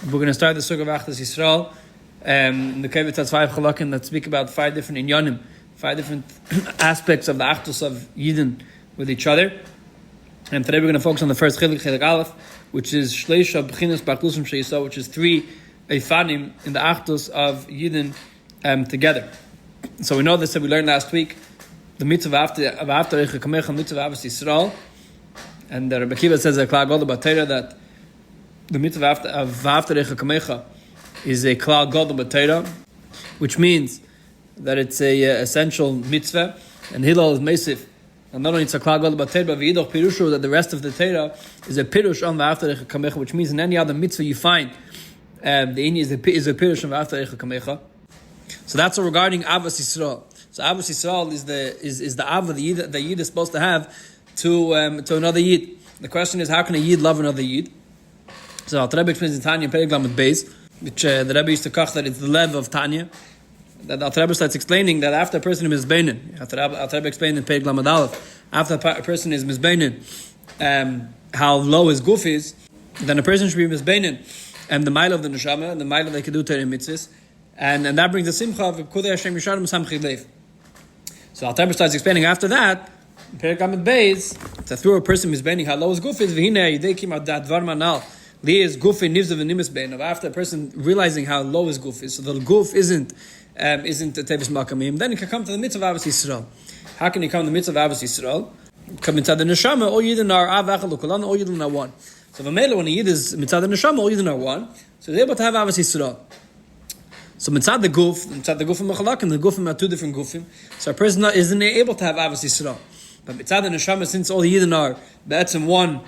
We're going to start the Sugya of Achdus Yisroel. The Kovetz has 5 halakim that speak about 5 different inyanim, 5 different aspects of the Achdus of Yidden with each other. And today we're going to focus on the first chilek aleph, which is shleisha b'chinas b'achdusim she'yisrael, which is 3 efanim in the Achdus of Yidden together. So we know this that we learned last week, the mitzvah of after Kamecha, mitzvah of Achdus Yisroel, and the Rebbe Kiva says that the mitzvah of V'aftarecha Kamecha is a klal gadol b'Torah, which means that it's a essential mitzvah, and Hillel is meisif. And not only it's a klal gadol b'Torah, but v'yidoch pirushu, that the rest of the Torah is a pirush on V'aftarecha Kamecha, which means in any other mitzvah you find, the inyan is a pirush on V'aftarecha Kamecha. So that's regarding Avos Yisroel. So Avos Yisroel is the av the Yid is supposed to have to another Yid. The question is, how can a Yid love another Yid? So Al Rebbe explains in Tanya, Perek Lamed Beis, which the Rebbe used to kach that it's the lev of Tanya. That Al Rebbe starts explaining that after a person is mizbeinin, Al Rebbe explained in Perek Lamed Aleph, after a person is mizbeinin, how low his guf is, then a person should be mizbeinin, and the mile of the neshama, and the mile of the kedut Torah mitzvahs, and that brings the simcha of Kudei Hashem Yisharim Samchid Lev. So Al Rebbe starts explaining after that, Perek Lamed Beis, that through a person mizbeinin how low his guf is, v'hinei yidei kim ad dvar manal. After a person realizing how low his guf is, so the guf isn't a tevis makamim, then he can come to the mitzvah of Avos Yisroel. How can he come to the mitzvah of Avos Yisroel? Come inside the neshama, all yidden are avachalukulana, all yidden are one. So when a yid is mitzad the neshama, all yidden are one. So he's able to have Avos Yisroel. So mitzad the guf and mechalakim, the gufim are 2 different gufim. So a person isn't able to have Avos Yisroel. But mitzad the neshama, since all the yidden are be'etzem one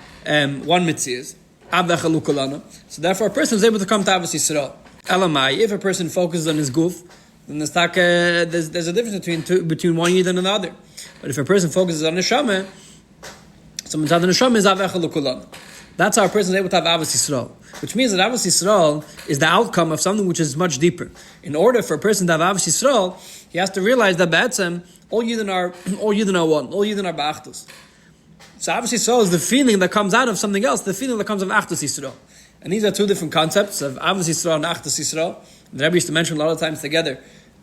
mitzvahs. So therefore a person is able to come to Avos Yisroel. Elamai, if a person focuses on his guf, then there's a difference between one yid and another. But if a person focuses on neshama, so mitzad the neshama is avachalukulana. That's how a person is able to have Avos Yisroel. Which means that Avos Yisroel is the outcome of something which is much deeper. In order for a person to have Avos Yisroel, he has to realize that ba'atzem, all yidden are one, all yidden are ba'achdus. So Avos Yisroel is the feeling that comes out of something else, the feeling that comes of Achdus Yisroel. And these are 2 different concepts of Avos Yisroel and Achdus Yisroel. The Rebbe used to mention a lot of times together,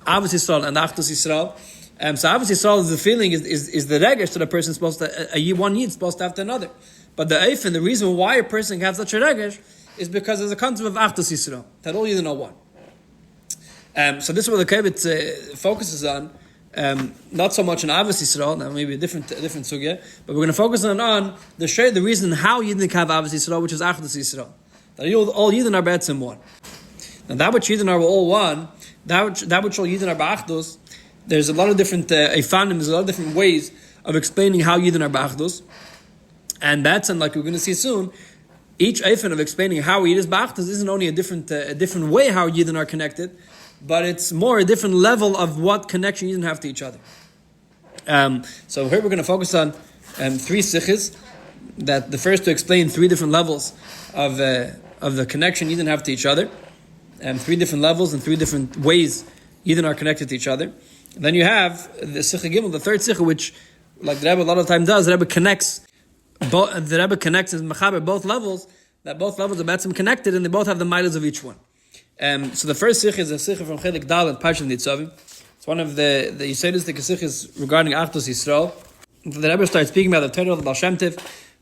Avos Yisroel and Achdus Yisroel. So Avos Yisroel is the feeling, is the regesh that a person is supposed to, one yid is supposed to have to another. But the Ofen, the reason why a person can have such a regesh is because there's a concept of Achdus Yisroel, that all yidden are one. So this is what the Kovetz focuses on. Not so much on Avos Yisroel, now maybe a different sugya, but we're going to focus on the reason how Yidden can have Avos Yisroel, which is Achdus Yisroel. That all Yidden are be'etzem one. Now that which Yidden are all one, that which all Yidden are ba'achdus, there's a lot of different efanim, there's a lot of different ways of explaining how Yidden are ba'achdus, and that's, and like we're going to see soon, each efen of explaining how Yidden is ba'achdus isn't only a different way how Yidden are connected, but it's more a different level of what connection you didn't have to each other. So here we're going to focus on 3 sichos, that the first to explain 3 different levels of the connection you didn't have to each other, 3 different levels and 3 different ways you didn't are connected to each other. And then you have the sicha gimel, the third sicha, which, like the Rebbe a lot of time does, the Rebbe connects as mechaber both levels, that both levels are betzim connected and they both have the miles of each one. So the first sikh is a sikh from Chelik Dal and Parshas Ntzavim. It's one of the Yisraelistic sikhs regarding Achdus Yisroel. The Rebbe starts speaking about the Torah of the Baal Shem Tov,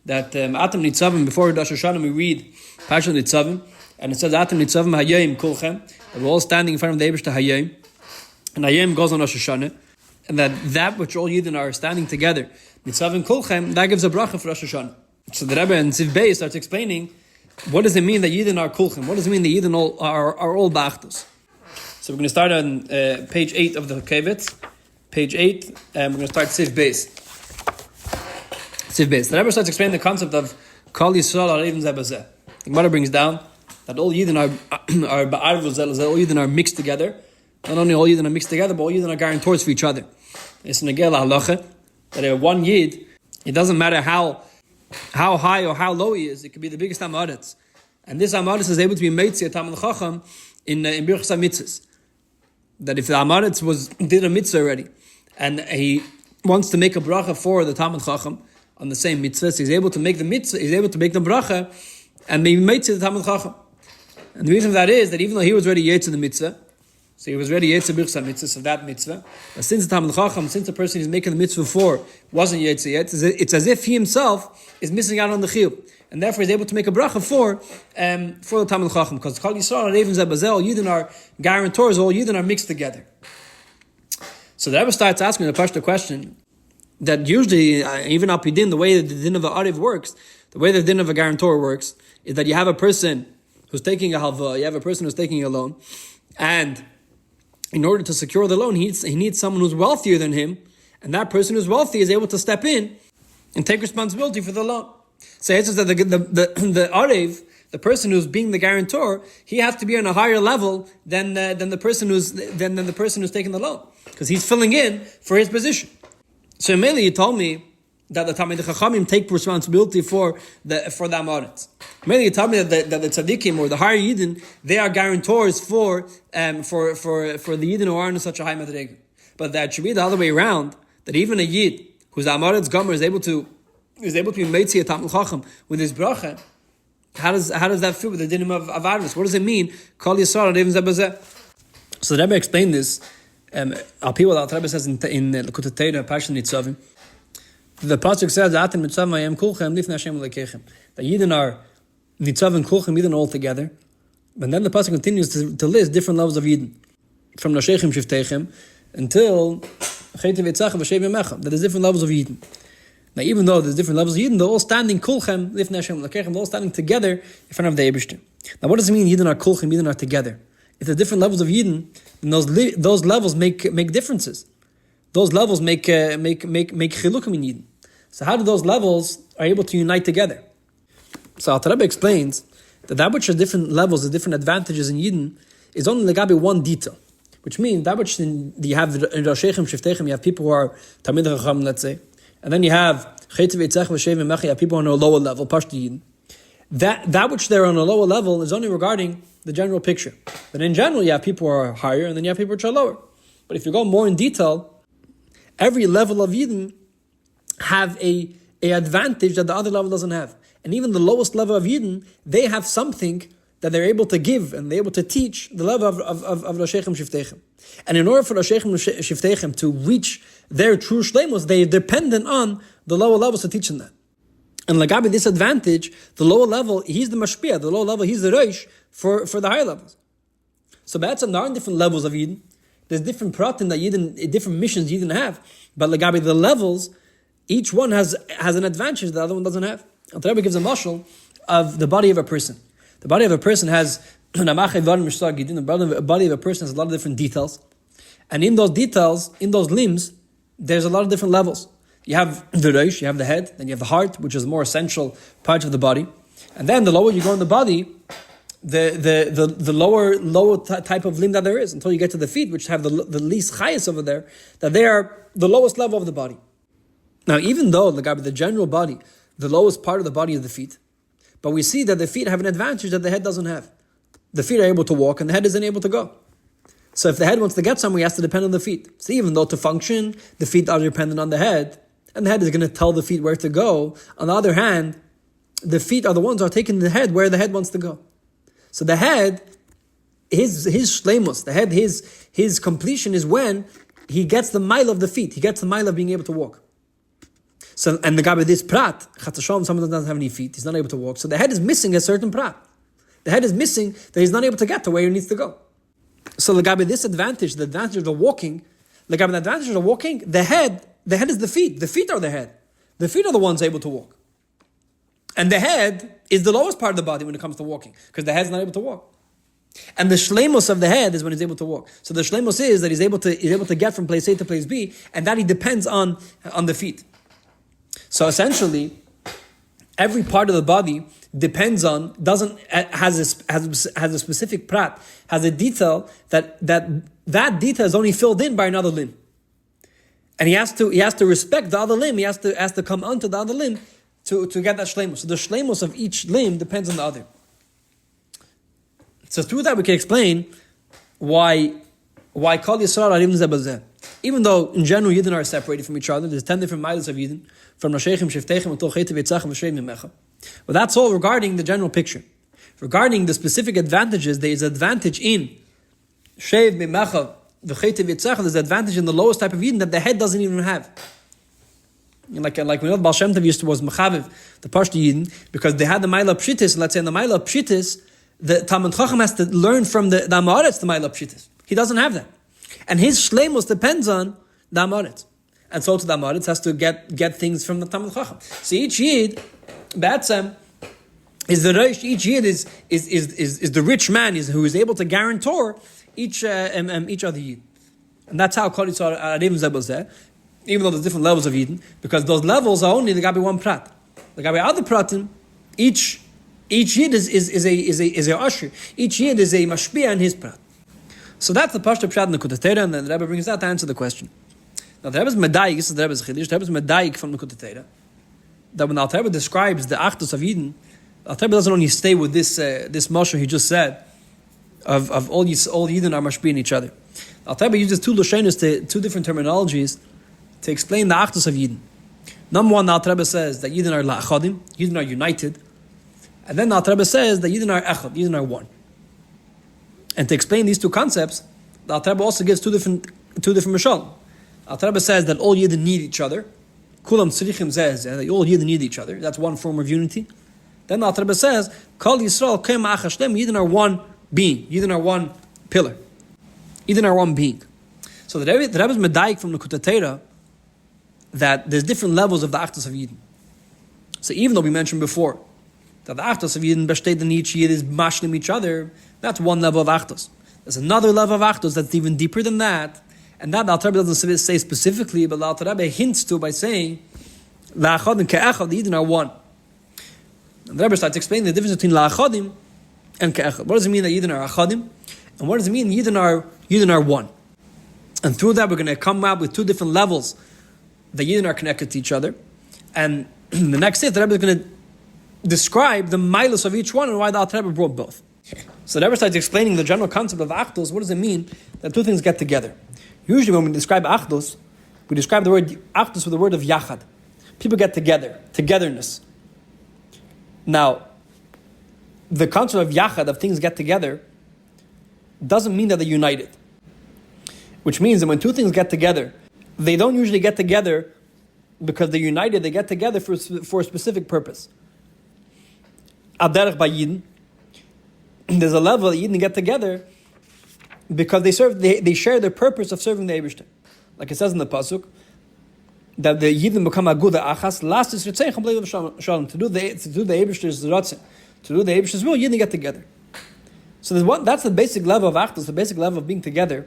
that Atam Nitzavim, before Rosh Hashanah we read Parshas Ntzavim, and it says Atam Nitzavim Hayayim Kulchem, that we're all standing in front of the Eibush to Hayayim, and Hayayim goes on Rosh Hashanah, and that which all Yidden are standing together, Nitzavim Kulchem, that gives a bracha for Rosh Hashanah. So the Rebbe in Siv Beis starts explaining, what does it mean that Yidden are kulchim? What does it mean that Yidden are all ba'achdus? So we're going to start on page 8 of the Kovetz. Page 8, and we're going to start Siv Beis. Siv Beis. The Rebbe starts explaining the concept of Kol Yisrael Arevim Zeh B'Zeh. The Gemara brings down that all Yidden are ba'arvus Zeh L'Zeh, all Yidden are mixed together. Not only all Yidden are mixed together, but all Yidden are guarantors for each other. It's an agel halacha that one Yid, it doesn't matter how high or how low he is, it could be the biggest amaretz. And this amaretz is able to be made to a Talmid Chacham in Birchas HaMitzvahs. That if the amaretz did a mitzvah already, and he wants to make a bracha for the Talmid Chacham on the same mitzvah, so he's able to make the mitzvah, he's able to make the bracha, and maybe made to the Talmid Chacham. And the reason for that is that even though he was already Yetz in the mitzvah, so he was already Yetz Birchsa mitzvah, so that mitzvah, but since the Talmid Chacham, since the person he's making the mitzvah for wasn't Yetz yet, it's as if he himself is missing out on the chiyuv. And therefore he's able to make a bracha for the Talmid Chacham, because Kol Yisrael, Revim Zebazel, all Yidden are guarantors, all Yidden are mixed together. So the Rebbe starts asking the Pashto question that usually, even Al Pidin, the way that the din of the Ariv works, the way the din of a guarantor works, is that you have a person who's taking a halva, you have a person who's taking a loan, and in order to secure the loan, he needs someone who's wealthier than him, and that person who's wealthy is able to step in and take responsibility for the loan. So it says that the Ariv, the person who's being the guarantor, he has to be on a higher level than the person who's taking the loan, because he's filling in for his position. So mainly you told me that the Talmidei Chachamim take responsibility for the Amaretz. Mainly you told me that the tzaddikim or the higher Yidden, they are guarantors for the Yidden who are in such a high madrega. But that should be the other way around, that even a Yid who's the Amaretz Gomer is able to be Meitzi a Talmid Chacham with his bracha. How does that fit with the dinim of Arvis? What does it mean? Kol Yisrael Revim Zebazeh. So the Rebbe explained this. Al Pi what the Rebbe says in Likkutei Sichos. The pasuk says that Yidden are Nitzavim Kulchem, Yidden all together. And then the pasuk continues to list different levels of Yidden, from Nashechem Shiftechem until that there's different levels of Yidden. Now, even though there's different levels of Yidden, they're all standing Kulchem, Lifnei Hashem Lekechem, they're all standing together in front of the Eibishter. Now, what does it mean Yidden are Kulchem, Yidden are together? If the different levels of Yidden, then those levels make differences. Those levels make chilukim in Yidden. So how do those levels are able to unite together? So Alter Rebbe explains that which has different levels, the different advantages in Yidden, is only legabe one detail, which means that which you have in Roshechem, Shiftechem, you have people who are Talmid Chacham, let's say, and then you have Kovetz and Resources, you have people on a lower level, Pashto Yidden. That which they're on a lower level is only regarding the general picture. But in general, you have people who are higher, and then you have people which are lower. But if you go more in detail, every level of Yidden have a advantage that the other level doesn't have. And even the lowest level of Yidden, they have something that they're able to give and they're able to teach the level of Roshechem Shiftechem. And in order for Roshechem Shiftechem to reach their true shleimus, they're dependent on the lower levels to teach them that. And Lagabi, this advantage, the lower level, he's the mashpia, the lower level, he's the reish for the higher levels. So that's there are different levels of Yidden. There's different pratim that Yidden, different missions Yidden have. But Lagabi, the levels, each one has an advantage that the other one doesn't have. And the Rebbe gives a mashal of the body of a person. The body of a person has the body of a person has a lot of different details. And in those details, in those limbs, there's a lot of different levels. You have the reish, you have the head, then you have the heart, which is a more essential part of the body. And then the lower you go in the body, the lower type of limb that there is, until you get to the feet, which have the least chayas over there, that they are the lowest level of the body. Now, even though the general body, the lowest part of the body is the feet, but we see that the feet have an advantage that the head doesn't have. The feet are able to walk and the head isn't able to go. So if the head wants to get somewhere, he has to depend on the feet. So even though to function, the feet are dependent on the head, and the head is going to tell the feet where to go, on the other hand, the feet are the ones who are taking the head where the head wants to go. So the head, his shleimus, the head, his completion is when he gets the mile of the feet. He gets the mile of being able to walk. So, and the guy with this prat, someone doesn't have any feet, he's not able to walk. So the head is missing a certain prat. The head is missing that he's not able to get to where he needs to go. So the guy with this advantage, the advantage of the walking, the advantage of the walking, the head is the feet. The feet are the head. The feet are the ones able to walk. And the head is the lowest part of the body when it comes to walking, because the head's not able to walk. And the shleimus of the head is when he's able to walk. So the shleimus is that he's able to get from place A to place B, and that he depends on the feet. So essentially, every part of the body depends on, has a specific prat, has a detail that detail is only filled in by another limb. And he has to respect the other limb, he has to come onto the other limb to get that shleimus. So the shleimus of each limb depends on the other. So through that we can explain why Kol Yisrael Arivim Zebazeh. Even though in general Yidden are separated from each other, there's 10 different miles of Yidden, from Roshechem, Shiftechem, until Kovetz and Resources. But that's all regarding the general picture. Regarding the specific advantages, there is advantage in Shev Mimachav V'chetev Yitzachah. There's advantage in the lowest type of Yidden that the head doesn't even have. Like we know the Baal Shem Tov was Mechaviv, the Pashto Yidden, because they had the Maila Pshitis. Let's say in the Maila Pshitis, the Talmud Chacham has to learn from the Amoritz the Maila Pshitis. He doesn't have that. And his Shleimus depends on the Amoritz. And so to the Amoritz has to get things from the Talmud Chacham. So each Yid, Ba'atzem, is the Reish, each Yid is the rich man who is able to guarantor each other Yid. And that's how Kol Yisrael Arim Zebel, even though there's different levels of Yidden, because those levels are only the Gabi one Prat. The Gabi other Pratim, each Yid is a usher. Each Yid is a mashpia in his Prat. So that's the Pashto Pshat in the Likkutei Sichos, and then the Rebbe brings that to answer the question. Now the Rebbe's Medayik, this is the Rebbe's Chiddush, the Rebbe's Medayik from the Likkutei Sichos, that when the Rebbe describes the Achdus of Yidden, the Rebbe doesn't only stay with this Moshe he just said, of all Yidden are mashpia in each other. The Rebbe uses two different terminologies to explain the Achdus of Yidden. Number one, the Rebbe says that Yidden are Lachadim, Yidden are united. And then the Rebbe says that Yidden are Echad, Yidden are one. And to explain these two concepts, the Rebbe also gives two different Mishal. The Rebbe says that all Yidden need each other. Kulam Tzrichim says that all Yidden need each other. That's one form of unity. Then the Rebbe says, Kol Yisrael Kem Achashlem, Yidden are one being. Yidden are one pillar. Yidden are one being. So the Rebbe's Medayik from the Likkutei Sichos that there's different levels of the Achdus of Yidden. So even though we mentioned before that the Achdus of Yidden besteht in each Yid is mashlim each other, that's one level of Achdus. There's another level of Achdus that's even deeper than that, and that the Alter Rebbe doesn't say specifically, but the Alter Rebbe hints to by saying Lachadim Ke'achad, the Yidden are one. And the Rebbe starts explaining the difference between Lachadim and Ke'achad. What does it mean that Yidden are Achadim, and what does it mean Yidden are one? And through that we're going to come out with two different levels. The Yidden are connected to each other, and the next day the Rebbe is going to describe the milos of each one and why the Alter Rebbe brought both. So the Rebbe starts explaining the general concept of Achdus. What does it mean that two things get together? Usually when we describe Achdus, we describe the word Achdus with the word of Yachad. People get together, togetherness. Now, the concept of Yachad, of things get together, doesn't mean that they're united. Which means that when two things get together, they don't usually get together because they're united. They get together for a specific purpose. Aderech by Yidden, there's a level that Yidden get together because they share the purpose of serving the Eibishter. Like it says in the pasuk that the Yidden become aguda achas lastis ritzeichem b'leiv shalom, to do the Eibishter's ratzon, to do the Eibishter's will. Yidden get together. So that's the basic level of Achdus. The basic level of being together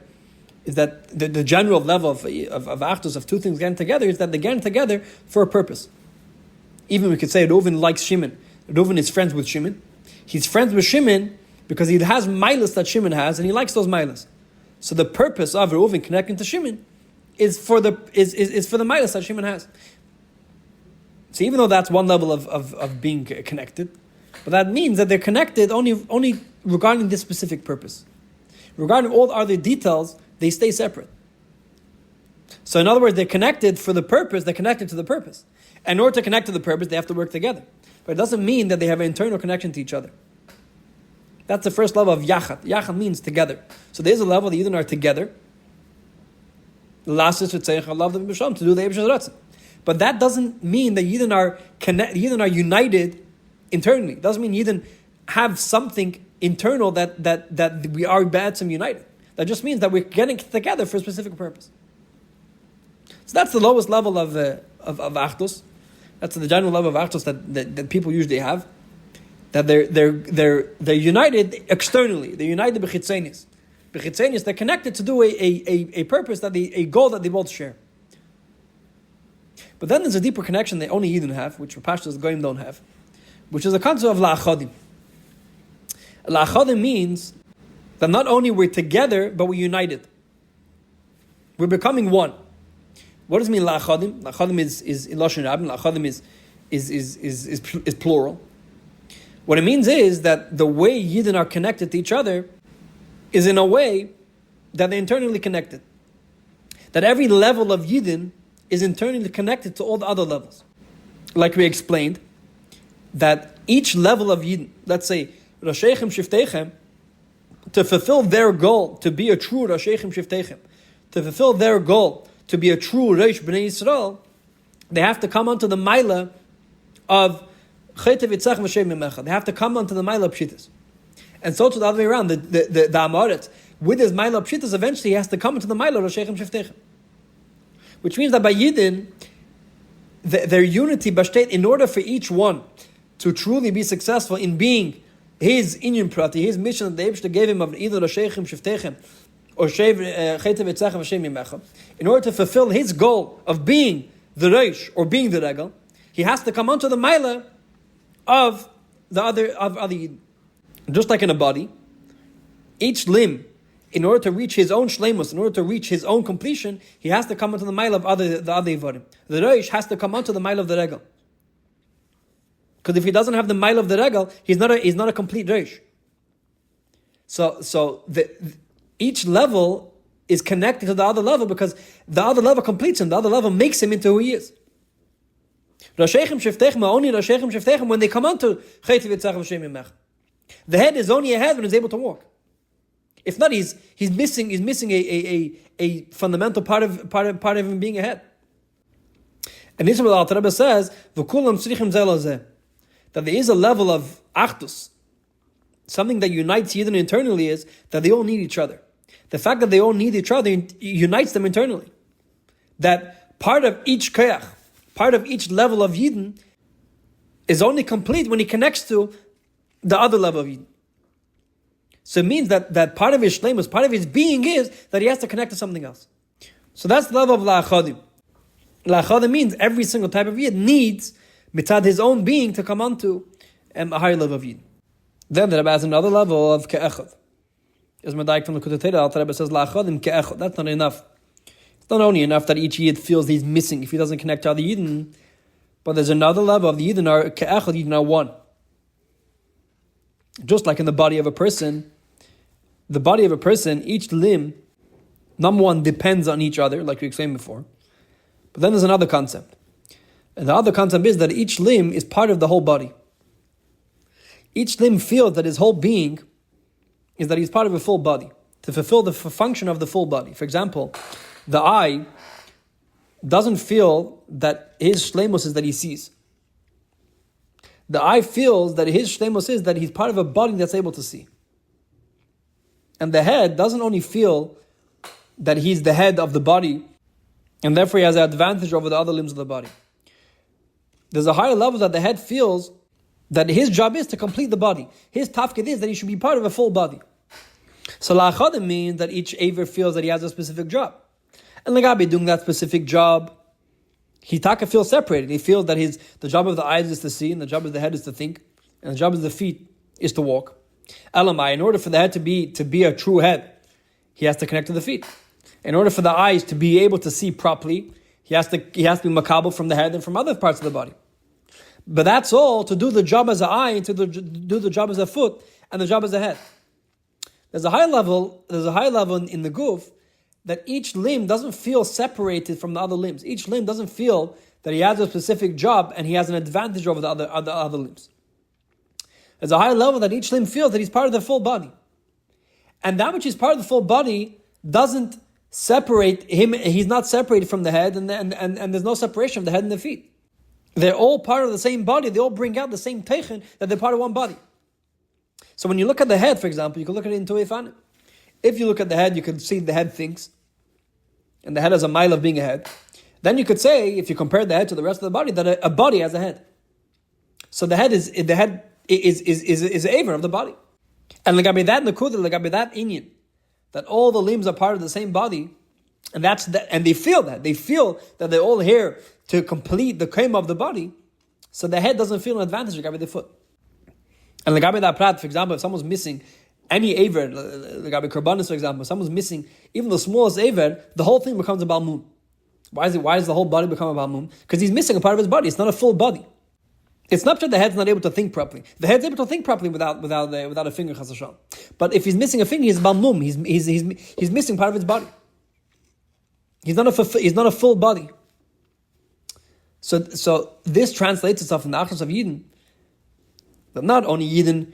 is that the general level of Achdus, of two things getting together, is that they're getting together for a purpose. Even we could say Reuven likes Shimon. Reuven is friends with Shimon. He's friends with Shimon because he has milas that Shimon has, and he likes those milas. So the purpose of Reuven connecting to Shimon is for the milas that Shimon has. So even though that's one level of being connected, but that means that they're connected only regarding this specific purpose. Regarding all other details, they stay separate. So in other words, they're connected for the purpose, they're connected to the purpose. And in order to connect to the purpose, they have to work together. But it doesn't mean that they have an internal connection to each other. That's the first level of Yachad. Yachad means together. So there's a level that Yidden are together. To do the Eibishter's ratzon. But that doesn't mean that Yidden are united internally. It doesn't mean Yidden have something internal that we are ba'atzem united. That just means that we're getting together for a specific purpose. So that's the lowest level of Achdus. That's the general level of Achdus that people usually have. That they're united externally. They're united b'chitzenis. B'chitzenis, they're connected to do a purpose, a goal that they both share. But then there's a deeper connection that only Yidden have, which Pashtos Goyim don't have, which is the concept of Lachadim. Lachadim means that not only we're together, but we're united. We're becoming one. What does it mean Lachadim? Lachadim is Lashon Rabbim. Lachadim is plural. What it means is that the way Yidden are connected to each other is in a way that they're internally connected. That every level of Yidden is internally connected to all the other levels. Like we explained, that each level of Yidden, let's say Rasheichem Shiftechem, to fulfill their goal to be a true Rasheichem Shiftechem, to fulfill their goal to be a true Reish Bnei Yisrael, they have to come onto the Maila of Chetei V'tzach V'shem Yimecha. They have to come onto the Maila of Pshitas. And so to the other way around, the Amoret, with his Maila of Pshitas, eventually he has to come into the Maila of Rasheichem Shiftechem. Which means that by Yidden, their unity, Bashtet, in order for each one to truly be successful in being his Inyan Prati, his mission that the Eibshter gave him of either Rasheichem Shiftechem or Chetei V'tzach V'shem Yimecha, in order to fulfill his goal of being the Reish or being the Regal, he has to come onto the Maila of the other Yidden. Just like in a body, each limb, in order to reach his own shleimus, in order to reach his own completion, he has to come onto the mile of the other Ivarim. The Reish has to come onto the mile of the Regal. Because if he doesn't have the mile of the Regal, he's not a complete Reish. So each level is connected to the other level because the other level completes him, the other level makes him into who he is. Rasheichem Shiftechem, only Rasheichem Shiftechem, when they come onto Chetei V'tzach V'shem Yimecha. The head is only a head when he's able to walk. If not, he's missing a fundamental part of him being a head. And this is what Alter Rebbe says, V'kulam tzrichim zeh lezeh, that there is a level of Achdus, something that unites Yidden internally is that they all need each other. The fact that they all need each other unites them internally. That part of each koach, part of each level of Yidden is only complete when he connects to the other level of Yidden. So it means that part of his shleimus, part of his being is that he has to connect to something else. So that's the level of La'achadim. La'achadim means every single type of Yid needs, mitzad his own being, to come onto a higher level of Yid. Then the Rebbe has another level of Ke'echad. As Madaik from the Likkutei Sichos, the Rebbe says, La'achadim Ke'echad. That's not enough. It's not only enough that each Yid feels he's missing if he doesn't connect to other Yidden, but there's another level of the Yidden are Ke'echad, Yidden are one. Just like in the body of a person, each limb, number one, depends on each other, like we explained before. But then there's another concept. And the other concept is that each limb is part of the whole body. Each limb feels that his whole being is that he's part of a full body, to fulfill the function of the full body. For example, the eye doesn't feel that his shleimus is that he sees. The eye feels that his shleimus is that he's part of a body that's able to see. And the head doesn't only feel that he's the head of the body, and therefore he has an advantage over the other limbs of the body. There's a higher level that the head feels that his job is to complete the body. His tafkid is that he should be part of a full body. So la'achadim means that each aver feels that he has a specific job. And Lagabi doing that specific job, he taka feels separated. He feels that the job of the eyes is to see, and the job of the head is to think, and the job of the feet is to walk. Elamai, in order for the head to be a true head, he has to connect to the feet. In order for the eyes to be able to see properly, he has to be makabel from the head and from other parts of the body. But that's all to do the job as an eye, and to do the job as a foot, and the job as a head. There's a high level in the guf that each limb doesn't feel separated from the other limbs. Each limb doesn't feel that he has a specific job and he has an advantage over the other limbs. There's a high level that each limb feels that he's part of the full body. And that which is part of the full body doesn't separate him, he's not separated from the head, and there's no separation of the head and the feet. They're all part of the same body, they all bring out the same teichen, that they're part of one body. So when you look at the head, for example, you can look at it in two ifanim. If you look at the head, you can see the head thinks, and the head has a mile of being a head. Then you could say, if you compare the head to the rest of the body, that a body has a head. So the head is an aver of the body. And legabe that nekuda, legabe that inyan, that all the limbs are part of the same body, and they feel that they're all here to complete the kema of the body. So the head doesn't feel an advantage legabe the foot. And legabe that prat, for example, if someone's missing any aver, legabe korbanos, for example, if someone's missing even the smallest aver, the whole thing becomes a balmum. Why does the whole body become a balmum? Because he's missing a part of his body. It's not a full body. It's not that the head's not able to think properly. The head's able to think properly without a finger, chas v'shalom. But if he's missing a finger, he's balmum. He's missing part of his body. He's not a full body. So this translates itself in the Achdus of Yidden, that not only Yidden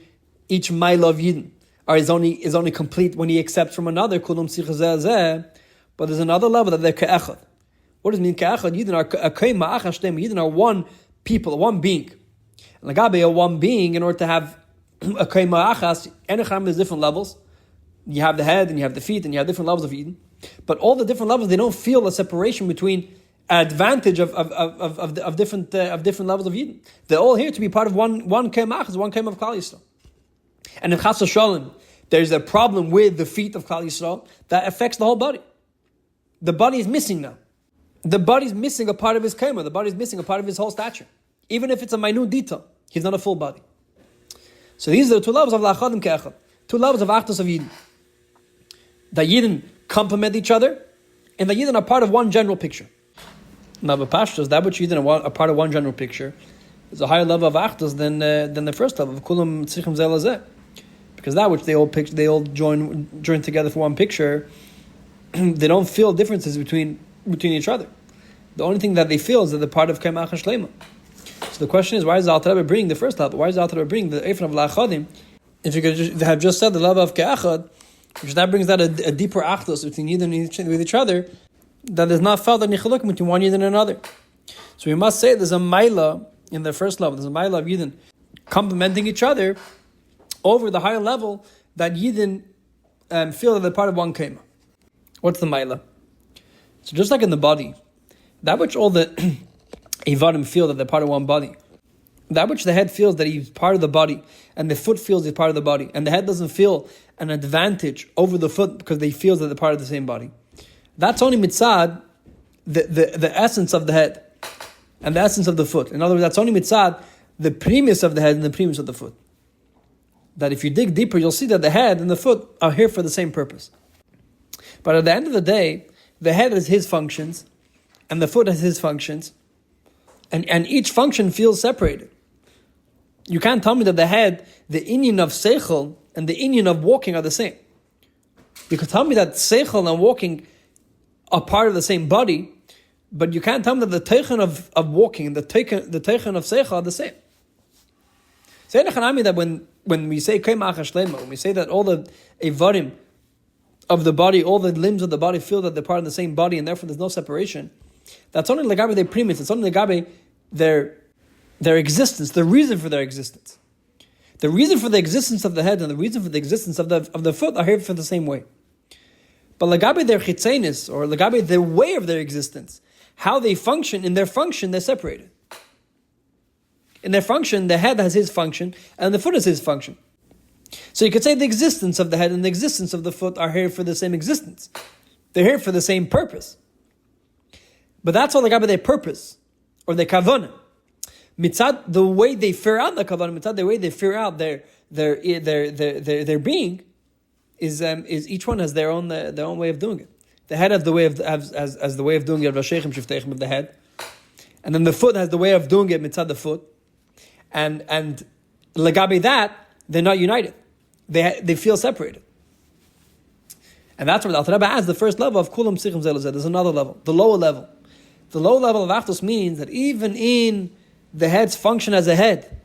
each mile of Yidden is only complete when he accepts from another. Kulum Sichos zeh zeh. But there's another level that they're Ka'echad. What does it mean Ka'echad? Yidden are Akayma Achas Shlema. Yidden are one people, one being. And Lagabe are one being. In order to have Akayma Achas, Enecham there's different levels. You have the head and you have the feet and you have different levels of Yidden. But all the different levels, they don't feel a separation between advantage of different levels of Yidden. They're all here to be part of one Ka'echad, one Ka'echad of Klal Yisrael. And in Chas Shalom, there's a problem with the feet of Klal Yisrael that affects the whole body. The body is missing now. The body is missing a part of his kema. The body is missing a part of his whole stature. Even if it's a minute detail, he's not a full body. So these are the two levels of Lachadim Ke'echad. Two levels of Achdus of Yidden. The Yidden complement each other, and the Yidden are part of one general picture. Now, the Pashtos, that which Yidden are part of one general picture, is a higher level of Achdus than the first level of Kulam Tzichem Zeh Lazeh. Because that which they all join together for one picture, they don't feel differences between each other. The only thing that they feel is that they're part of Kemach Shlema. So the question is, why does the Alter Rebbe bring the first level? Why does the Alter Rebbe bring the Eifon of Lachadim? If you could have just said the level of Ke'achad, which that brings that a deeper Achdus between Yidden with each other, that is not felt any Chiluk between one Yidden and another. So we must say there's a Maila in the first level. There's a Maila of Yidden complementing each other over the higher level that Yidden feel that they're part of one Kema. What's the Maila? So just like in the body, that which all the Ivarim feel that they're part of one body, that which the head feels that he's part of the body, and the foot feels he's part of the body, and the head doesn't feel an advantage over the foot because they feel that they're part of the same body. That's only mitzad, the essence of the head, and the essence of the foot. In other words, that's only mitzad, the premise of the head and the premise of the foot. That if you dig deeper, you'll see that the head and the foot are here for the same purpose. But at the end of the day, the head has his functions, and the foot has his functions, and each function feels separated. You can't tell me that the head, the inyan of seichel, and the inyan of walking are the same. You could tell me that seichel and walking are part of the same body, but you can't tell me that the teichen of walking and the teichen of seichel are the same. So that when we say Kemach Shlema, when we say that all the Ivarim of the body, all the limbs of the body feel that they're part of the same body and therefore there's no separation, that's only Lagabe their premise, it's only Lagabe their existence, the reason for their existence. The reason for the existence of the head and the reason for the existence of the foot are here for the same way. But Lagabe their chitzenis, or Lagabe their way of their existence, how they function, in their function, they're separated. In their function, the head has his function, and the foot has his function. So you could say the existence of the head and the existence of the foot are here for the same existence. They're here for the same purpose. But that's all Lagabe their purpose, or their kavanah. Mitzad, the way they fear out the kavanah, mitzad, the way they fear out their being, is each one has their own way of doing it. The head has the way of as the way of doing it, Vashechem Shiftechem of the head, and then the foot has the way of doing it mitzad the foot, and Lagabe that they're not united. They feel separated. And that's what the Alter Rebbe adds, the first level of Kulam Tzichem Zeh Lazeh. There's another level, the lower level. The lower level of Achdus means that even in the head's function as a head,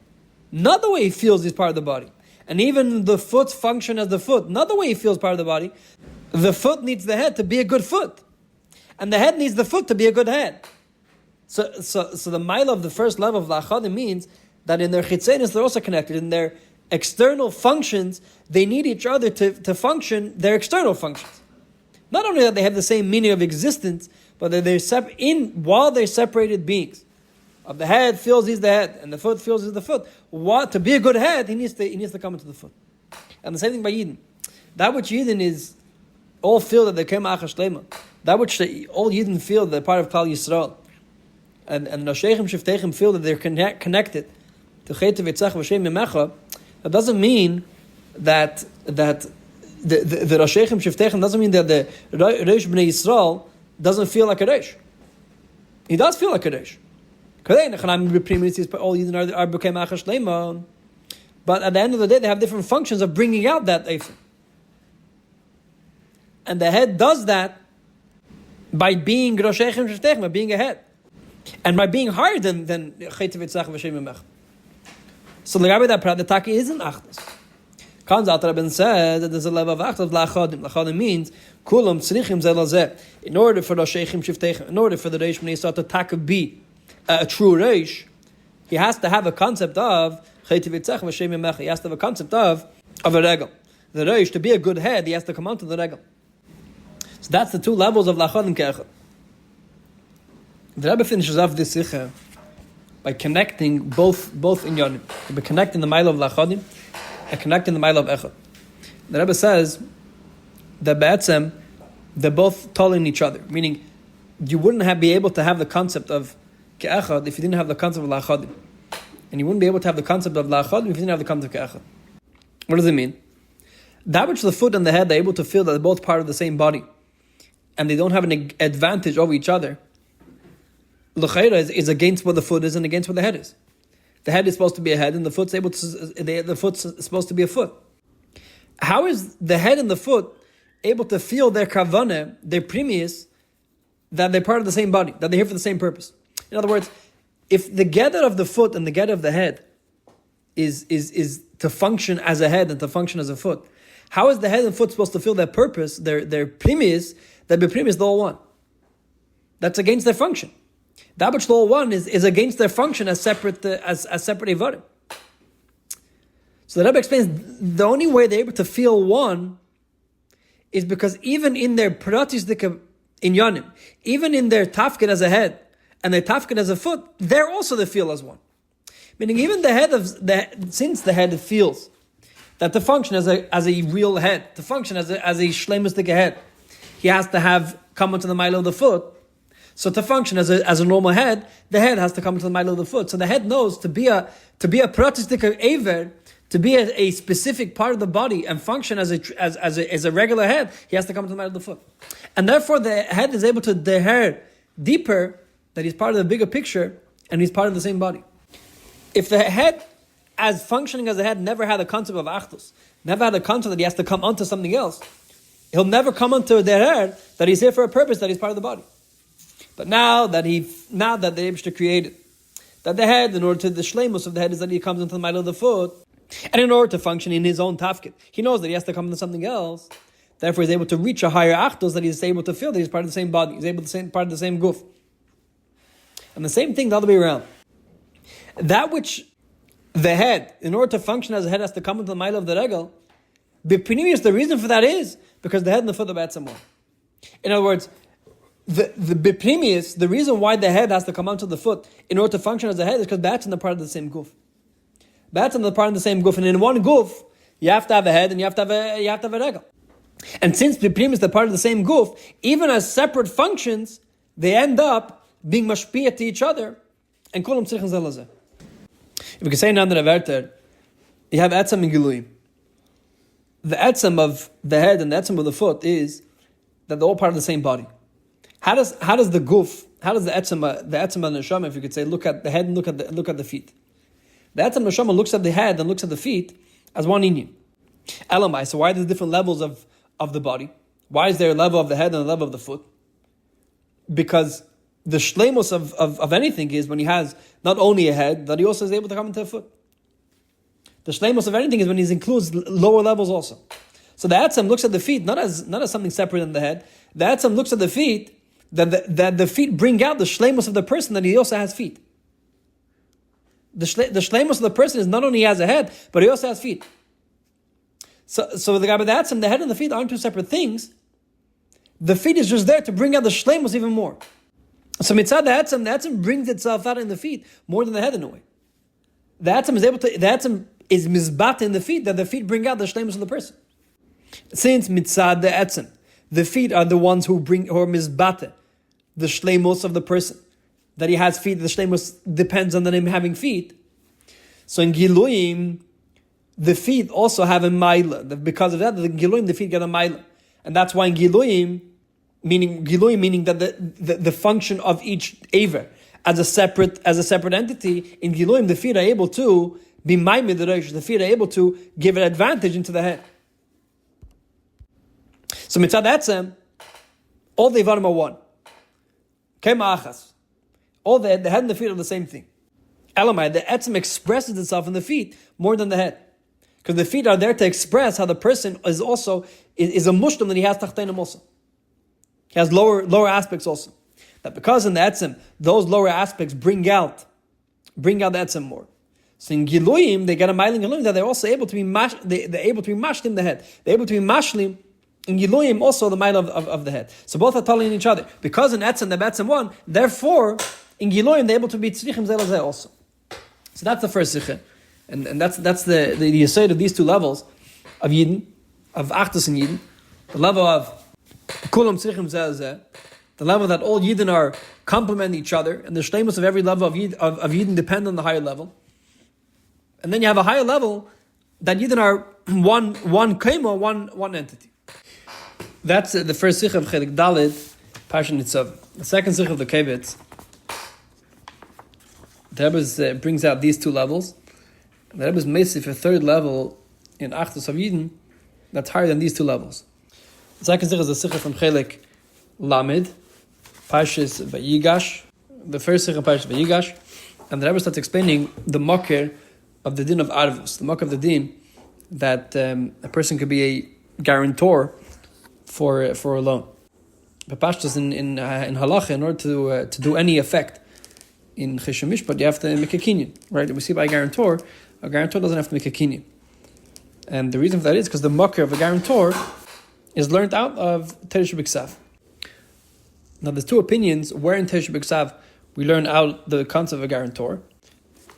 not the way he feels he's part of the body, and even the foot's function as the foot, not the way he feels part of the body, the foot needs the head to be a good foot, and the head needs the foot to be a good head. So the mile of the first level of Lachadim means that in their chitzenis they're also connected. In their external functions, they need each other to function their external functions. Not only that they have the same meaning of existence, but that while they're separated beings. Of the head feels he's the head, and the foot feels he's the foot. To be a good head, he needs to come into the foot. And the same thing by Yidden. That which Yidden is, all feel that they came Achas Shlema. That which all Yidden feel that they're part of Klal Yisrael. And Nashechem Shiftechem feel that they're connected to Chet V'Tzach V'Shem Yemecha. That doesn't mean that the Nashechem Shiftechem doesn't mean that the Reish Bnei Yisrael doesn't feel like a Reish. He does feel like a Reish. All Yidden are became Achas Shlema. But at the end of the day, they have different functions of bringing out that Eifin. And the head does that by being Roshechem Shiftechem, by being a head. And by being higher than Chet V'Tzach V'Shem Yemech. So Lagabe that Prat, the Taki isn't Achdus. Comes out that I've been said that there's a level of Achdus Lachadim. Lachadim means kulam tzrichim ze lazeh. In order for the sheichim shiftechem, in order for the reish bnei to taka be a true reish, he has to have a concept of he has to have a concept of a regel. The reish, to be a good head, he has to come onto the regel. So that's the two levels of lachadim ke'achad. The Rebbe finishes off this Sikha by connecting both inyanim, by connecting the mile of lachadim and connecting the mile of echad. The Rebbe says that ba'atzem, they're both telling each other, meaning you wouldn't be able to have the concept of ke'achad if you didn't have the concept of lachadim, and you wouldn't be able to have the concept of lachadim if you didn't have the concept of ke'achad. What does it mean? That which the foot and the head are able to feel that they're both part of the same body, and they don't have an advantage over each other, l'chayra is against what the foot is and against what the head is. The head is supposed to be a head, and the foot's supposed to be a foot. How is the head and the foot able to feel their kavanah, their premise, that they're part of the same body, that they're here for the same purpose? In other words, if the gather of the foot and the gather of the head is to function as a head and to function as a foot, how is the head and foot supposed to feel their purpose, their premise, that the premise the all one? That's against their function. That which the all one is against their function as separate evarim. So the Rebbe explains the only way they're able to feel one is because even in their pratis inyanim, even in their tafkid as a head and their tafkid as a foot, they're also the feel as one. Meaning even since the head feels that to function as a real head, to function as a shleimusdik head, he has to come into the mile of the foot. So to function as a normal head, the head has to come into the mile of the foot. So the head knows to be a pratisdik aver, to be a specific part of the body and function as a regular head, he has to come into the mile of the foot. And therefore the head is able to deher deeper that he's part of the bigger picture and he's part of the same body. If the head, as functioning as a head, never had a concept of Achdus, never had a concept that he has to come onto something else, he'll never come onto the head that he's here for a purpose, that he's part of the body. But now that the Eibishter created, that the head, in order to the shleimus of the head, is that he comes into the middle of the foot, and in order to function in his own tafkid, he knows that he has to come into something else. Therefore, he's able to reach a higher Achdus, that he's able to feel that he's part of the same body, he's able to be part of the same guf. And the same thing the other way around. That which the head, in order to function as a head, has to come into the mile of the regel, b'pnimius, the reason for that is because the head and the foot are ba'atzem one. In other words, the b'pnimius, the reason why the head has to come onto the foot in order to function as a head is because ba'atzem are part of the same guf. Ba'atzem are part of the same guf, and in one guf, you have to have a head and you have to have a regel. And since b'pnimius are part of the same guf, even as separate functions, they end up being mashpiyah to each other, and kulam tzrichen ze lazeh. If we can say in another verter, you have Achdus and Giluיים. The Achdus of the head and the Achdus of the foot is that they're all part of the same body. How does the Achdus, the Achdus and the neshama, if you could say, look at the head and look at the feet? The Achdus and the neshama looks at the head and looks at the feet as one inyan. Elamai. So why are there different levels of the body? Why is there a level of the head and a level of the foot? Because the shleimus of anything is when he has not only a head, that he also is able to come into a foot. The shleimus of anything is when he includes lower levels also. So the Achdus looks at the feet not as something separate than the head. The Achdus looks at the feet that the feet bring out the shleimus of the person, that he also has feet. The shleimus of the person is not only he has a head, but he also has feet. So the guy with the Achdus, the head and the feet aren't two separate things. The feet is just there to bring out the shleimus even more. So mitzad the Achdus brings itself out in the feet more than the head in a way. The Achdus is mizbat in the feet, that the feet bring out the shleimus of the person. Since mitzad the Achdus, the feet are the ones who are mizbat the shleimus of the person, that he has feet. The shleimus depends on him having feet. So in Giluyim, the feet also have a maila. Because of that, the Giluyim, the feet get a maila, and that's why in Giluyim, meaning that the function of each aver as a separate entity, in Giluyim the feet are able to be ma'imid the reish. The feet are able to give an advantage into the head. So mitzad Achdus, all the ivarim are one. Kema'achas, all the head and the feet are the same thing. Elamai, the Achdus expresses itself in the feet more than the head. Because the feet are there to express how the person is also is a mushlim that he has tachtenim also. He has lower aspects also. That because in the Achdus, those lower aspects bring out the Achdus more. So in Giluyim, they get a mile in Giluyim that they're also able to be they're able to be mashlim the head. They're able to be mashlim in Giluyim also the mile of the head. So both are telling each other. Because in Achdus, the Achdus one, therefore in Giluyim they're able to be tzrichim zelazeh also. So that's the first sikha. And that's the yesod of these two levels of Yidden, of Achdus and Yidden. The level of kulam tzrichim zelazeh, the level that all Yidden are complementing each other, and the shleimus of every level of Yidden depend on the higher level. And then you have a higher level that Yidden are one kemo, one entity. That's the first sikh of Chelik Dalet, Passion Nitzav. The second sikh of the Kovetz, the Rebbe brings out these two levels. The Rebbe is massive a third level in Achdus of Yidden that's higher than these two levels. The second sikh is the sikh from Chelik Lamed, Pashis Vigash. The first sikh of Pashis Vigash, and the Rebbe starts explaining the makir of the din of Arvus, the makir of the din that a person could be a guarantor for a loan. But Pashtus in halacha, in order to do any effect in chesham mishpat, you have to make a kinyan, right? We see by a guarantor doesn't have to make a kinyan, and the reason for that is because the makir of a guarantor is learned out of Teresh B'Ksav. Now, there's two opinions where in Teresh B'Ksav we learn out the concept of a guarantor.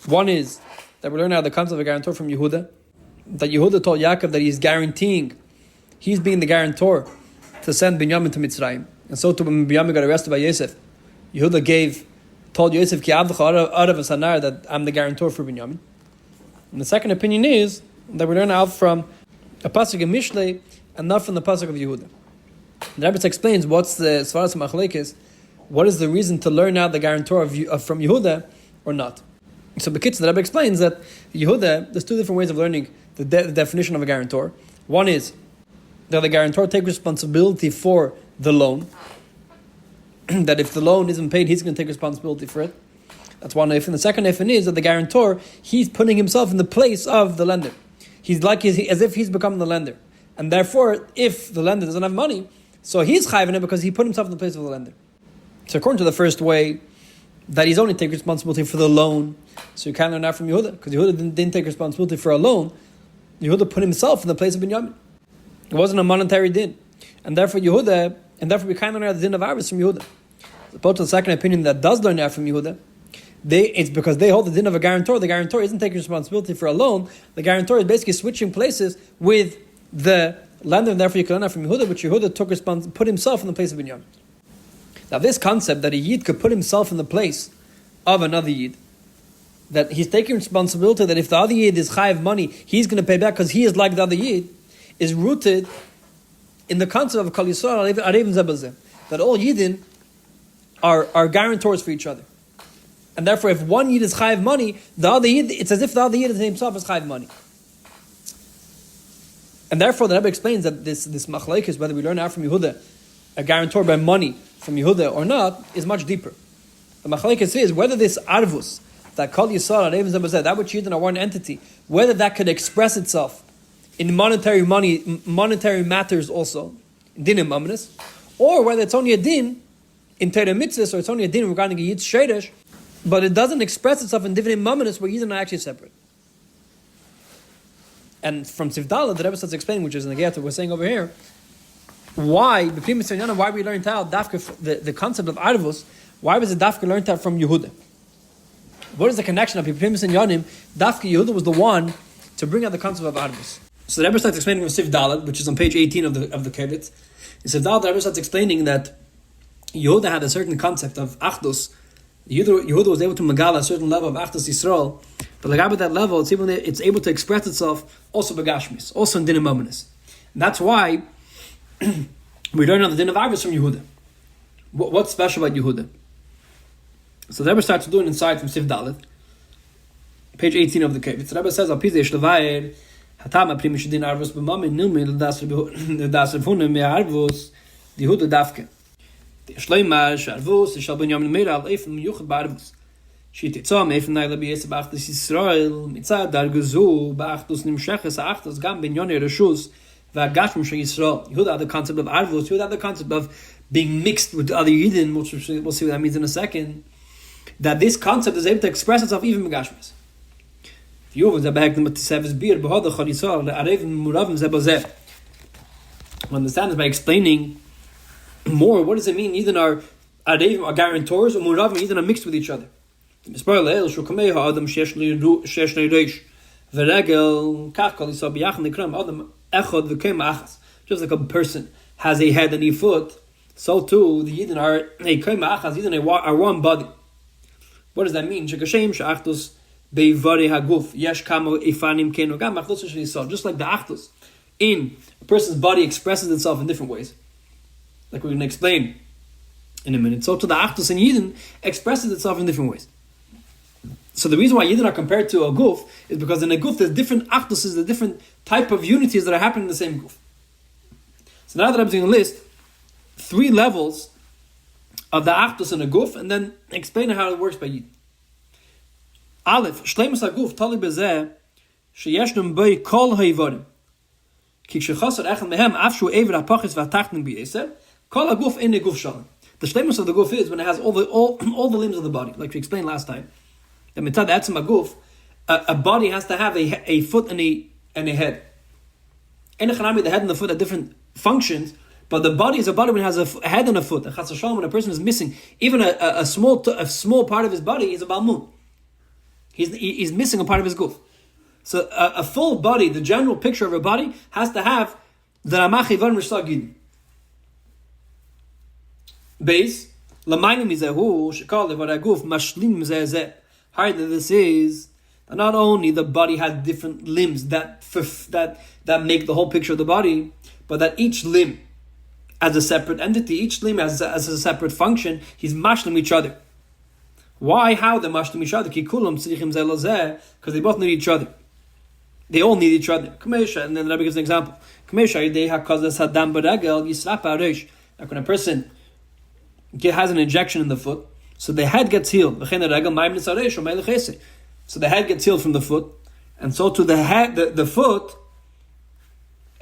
One is that we learn out the concept of a guarantor from Yehuda, that Yehuda told Yaakov that he's guaranteeing, he's being the guarantor to send Binyamin to Mitzrayim. And so to when Binyamin got arrested by Yosef, Yehuda told Yosef, Ki avdecha arav v'sanar, that I'm the guarantor for Binyamin. And the second opinion is that we learn out from a pasuk in Mishlei and not from the pasuk of Yehuda. The Rebbe explains what's the svaras machlek is, what is the reason to learn out the guarantor from Yehuda or not. So Bekitz, the Rebbe explains that Yehuda, there's two different ways of learning the definition of a guarantor. One is that the guarantor takes responsibility for the loan, that if the loan isn't paid, he's going to take responsibility for it. That's one if. And the second if is that the guarantor, he's putting himself in the place of the lender. He's like as if he's become the lender. And therefore, if the lender doesn't have money, so he's chayvin it because he put himself in the place of the lender. So according to the first way, that he's only taking responsibility for the loan, so you can't learn that from Yehuda, because Yehuda didn't take responsibility for a loan. Yehuda put himself in the place of Binyamin. It wasn't a monetary din, and therefore we can't learn out the din of Arvus from Yehuda. Opposed to the second opinion that does learn out from Yehuda, it's because they hold the din of a guarantor. The guarantor isn't taking responsibility for a loan. The guarantor is basically switching places with the lender, and therefore you can learn out from Yehuda, which Yehuda put himself in the place of Binyamin. Now, this concept that a Yid could put himself in the place of another Yid, that he's taking responsibility that if the other Yid is chayav money, he's going to pay back because he is like the other Yid, is rooted in the concept of Kol Yisrael Arevim Zeh B'Zeh, that all Yidin are guarantors for each other. And therefore, if one Yid is chayav money, the other Yid, it's as if the other Yid himself is chayav money. And therefore, the Rebbe explains that this machlekes, whether we learn out from Yehuda, a guarantor by money from Yehuda or not, is much deeper. The machlekes is whether this arvus, that Kol Yisrael Arevim Zeh B'Zeh, that which Yidin are one entity, whether that could express itself in monetary matters also, in dinim mamnis, or whether it's only a din in Torah mitzvahs, or it's only a din regarding a Yid's sheiresh, but it doesn't express itself in dinim mamnis where Yidin are actually separate. And from Sivdala, the Rebbe starts explaining, which is in the Geta we're saying over here, why we learned out the concept of Arvus, why was it Dafka learned out from Yehuda? What is the connection of Pipimis and Yonim? Dafka Yehuda was the one to bring out the concept of Arvus. So the Rebbe starts explaining from Sivdala, which is on page 18 of the Kovetz. In Sivdala, the Rebbe starts explaining that Yehuda had a certain concept of Achdus. Yehuda was able to megala a certain level of Achdus Yisroel, but like at that level, it's able to express itself also begashmis, also in dinim amanis. That's why we learn on the din of Arvus from Yehuda. What's special about Yehuda? So the Rebbe starts doing inside from Sif Dalet, page 18 of the Kovetz. The Rebbe says, "Al pizei shlevayer hatam aprimish din Arvus b'mamin nilmi l'das refunim me'Arvus Yehuda dafke. The shleimah she'Arvus yishal Binyamin meira al eifim miyuchad ba'Arvus. שיתצא מאיפן לבייס באחדוס ישראל מצד דרגזו באחדוס נמשכס האחדוס גם בעניוני רשוס והגשם של ישראל. You have the concept of ערבות, you have the concept of being mixed with other Yidden, which we'll see what that means in a second, that this concept is able to express itself even in Gashmis. One understands by explaining more, what does it mean? Yidden are Arevim are guarantors, or Muravim Yidden are mixed with each other. Just like a person has a head and a foot, so too the Yidden are a kema achas, Yidden are one body. What does that mean? Shekashem she'achdus beivari haguf yesh kamo ifanim kenu gam achdus Yisroel. Just like the achdus in a person's body expresses itself in different ways, like we're going to explain in a minute. So to the achdus in Yidden expresses itself in different ways. So the reason why Yidden are compared to a guf is because in a guf there's different achduses, there's different type of unities that are happening in the same guf. So now that I'm going to list 3 levels of the achdus in a guf, and then explain how it works by Yidden. Aleph, shleimus haguf tali bezeh sheyeshnum bei kol haivarim ki kshechasar echad mehem afshu ever hapachis v'atachnim b'yeser kol haguf in a guf shalom. The shleimus of the guf is when it has all the limbs of the body, like we explained last time. That mitzad achem haguf, a body has to have a foot and a head. In the head and the foot are different functions, but the body is a body when it has a head and a foot. And chas v'shalom, when a person is missing even a small part of his body, is a balmun. He's missing a part of his guf. So a full body, the general picture of a body, has to have the ramach ivan rishlag yidin. Base lamayim mizehu shekal levar haguf mashlim zeh. Higher than this is that not only the body has different limbs that make the whole picture of the body, but that each limb as a separate entity, each limb as a separate function, he's mashlim each other. Why? How they're mashlim each other? Because they both need each other. They all need each other. And then the Rebbe gives an example. Like when a person has an injection in the foot, so the head gets healed. So the head gets healed from the foot, and so to the head, the foot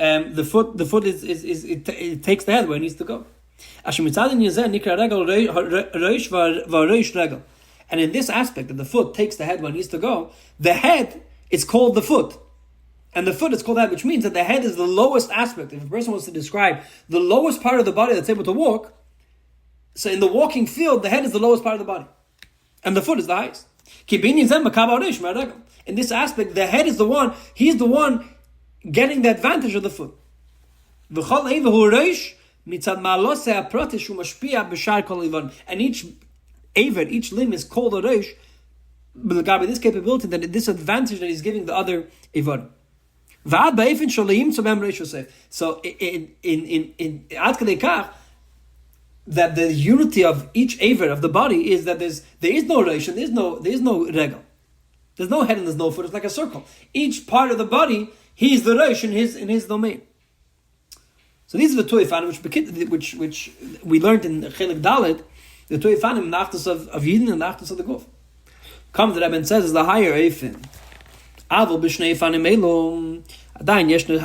it takes the head where it needs to go. And in this aspect, that the foot takes the head where it needs to go, the head is called the foot, and the foot is called the head, which means that the head is the lowest aspect. If a person wants to describe the lowest part of the body that's able to walk, so in the walking field, the head is the lowest part of the body, and the foot is the highest. In this aspect, the head is the one, he's the one getting the advantage of the foot. And each aver, each limb is called a reish, by this capability, that this advantage that he's giving the other aver. So in Ad Kadei Kach, that the unity of each aver of the body is that there is no reish and there is no regel. There's no head and there's no foot. It's like a circle. Each part of the body, he's the reish in his domain. So these are the two ifanim which we learned in Chelik Dalet, the two ifanim, the achdus of Yidden and the achdus of the guf. Comes the Rebbe and says is the higher ifin. Avol b'shnei ifanim elo adayin yeshne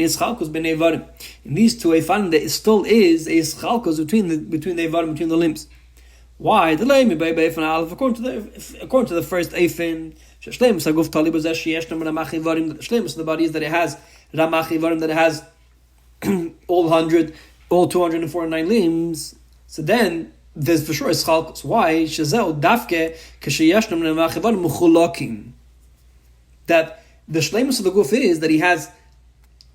ischalkus b'nei varim. In these two ifanim there still is a ischalkus between the ivarim, between the limbs. Why? The leimi by ifan aleph according to the first ifin. Shleimus haguf tali b'zeh sheyeshna ramach ivarim. The shleimus of the body is that it has ramach ivarim, that it has all 249 limbs. So then there's for sure a schalkus. Why? That the shleimus of the guf is that he has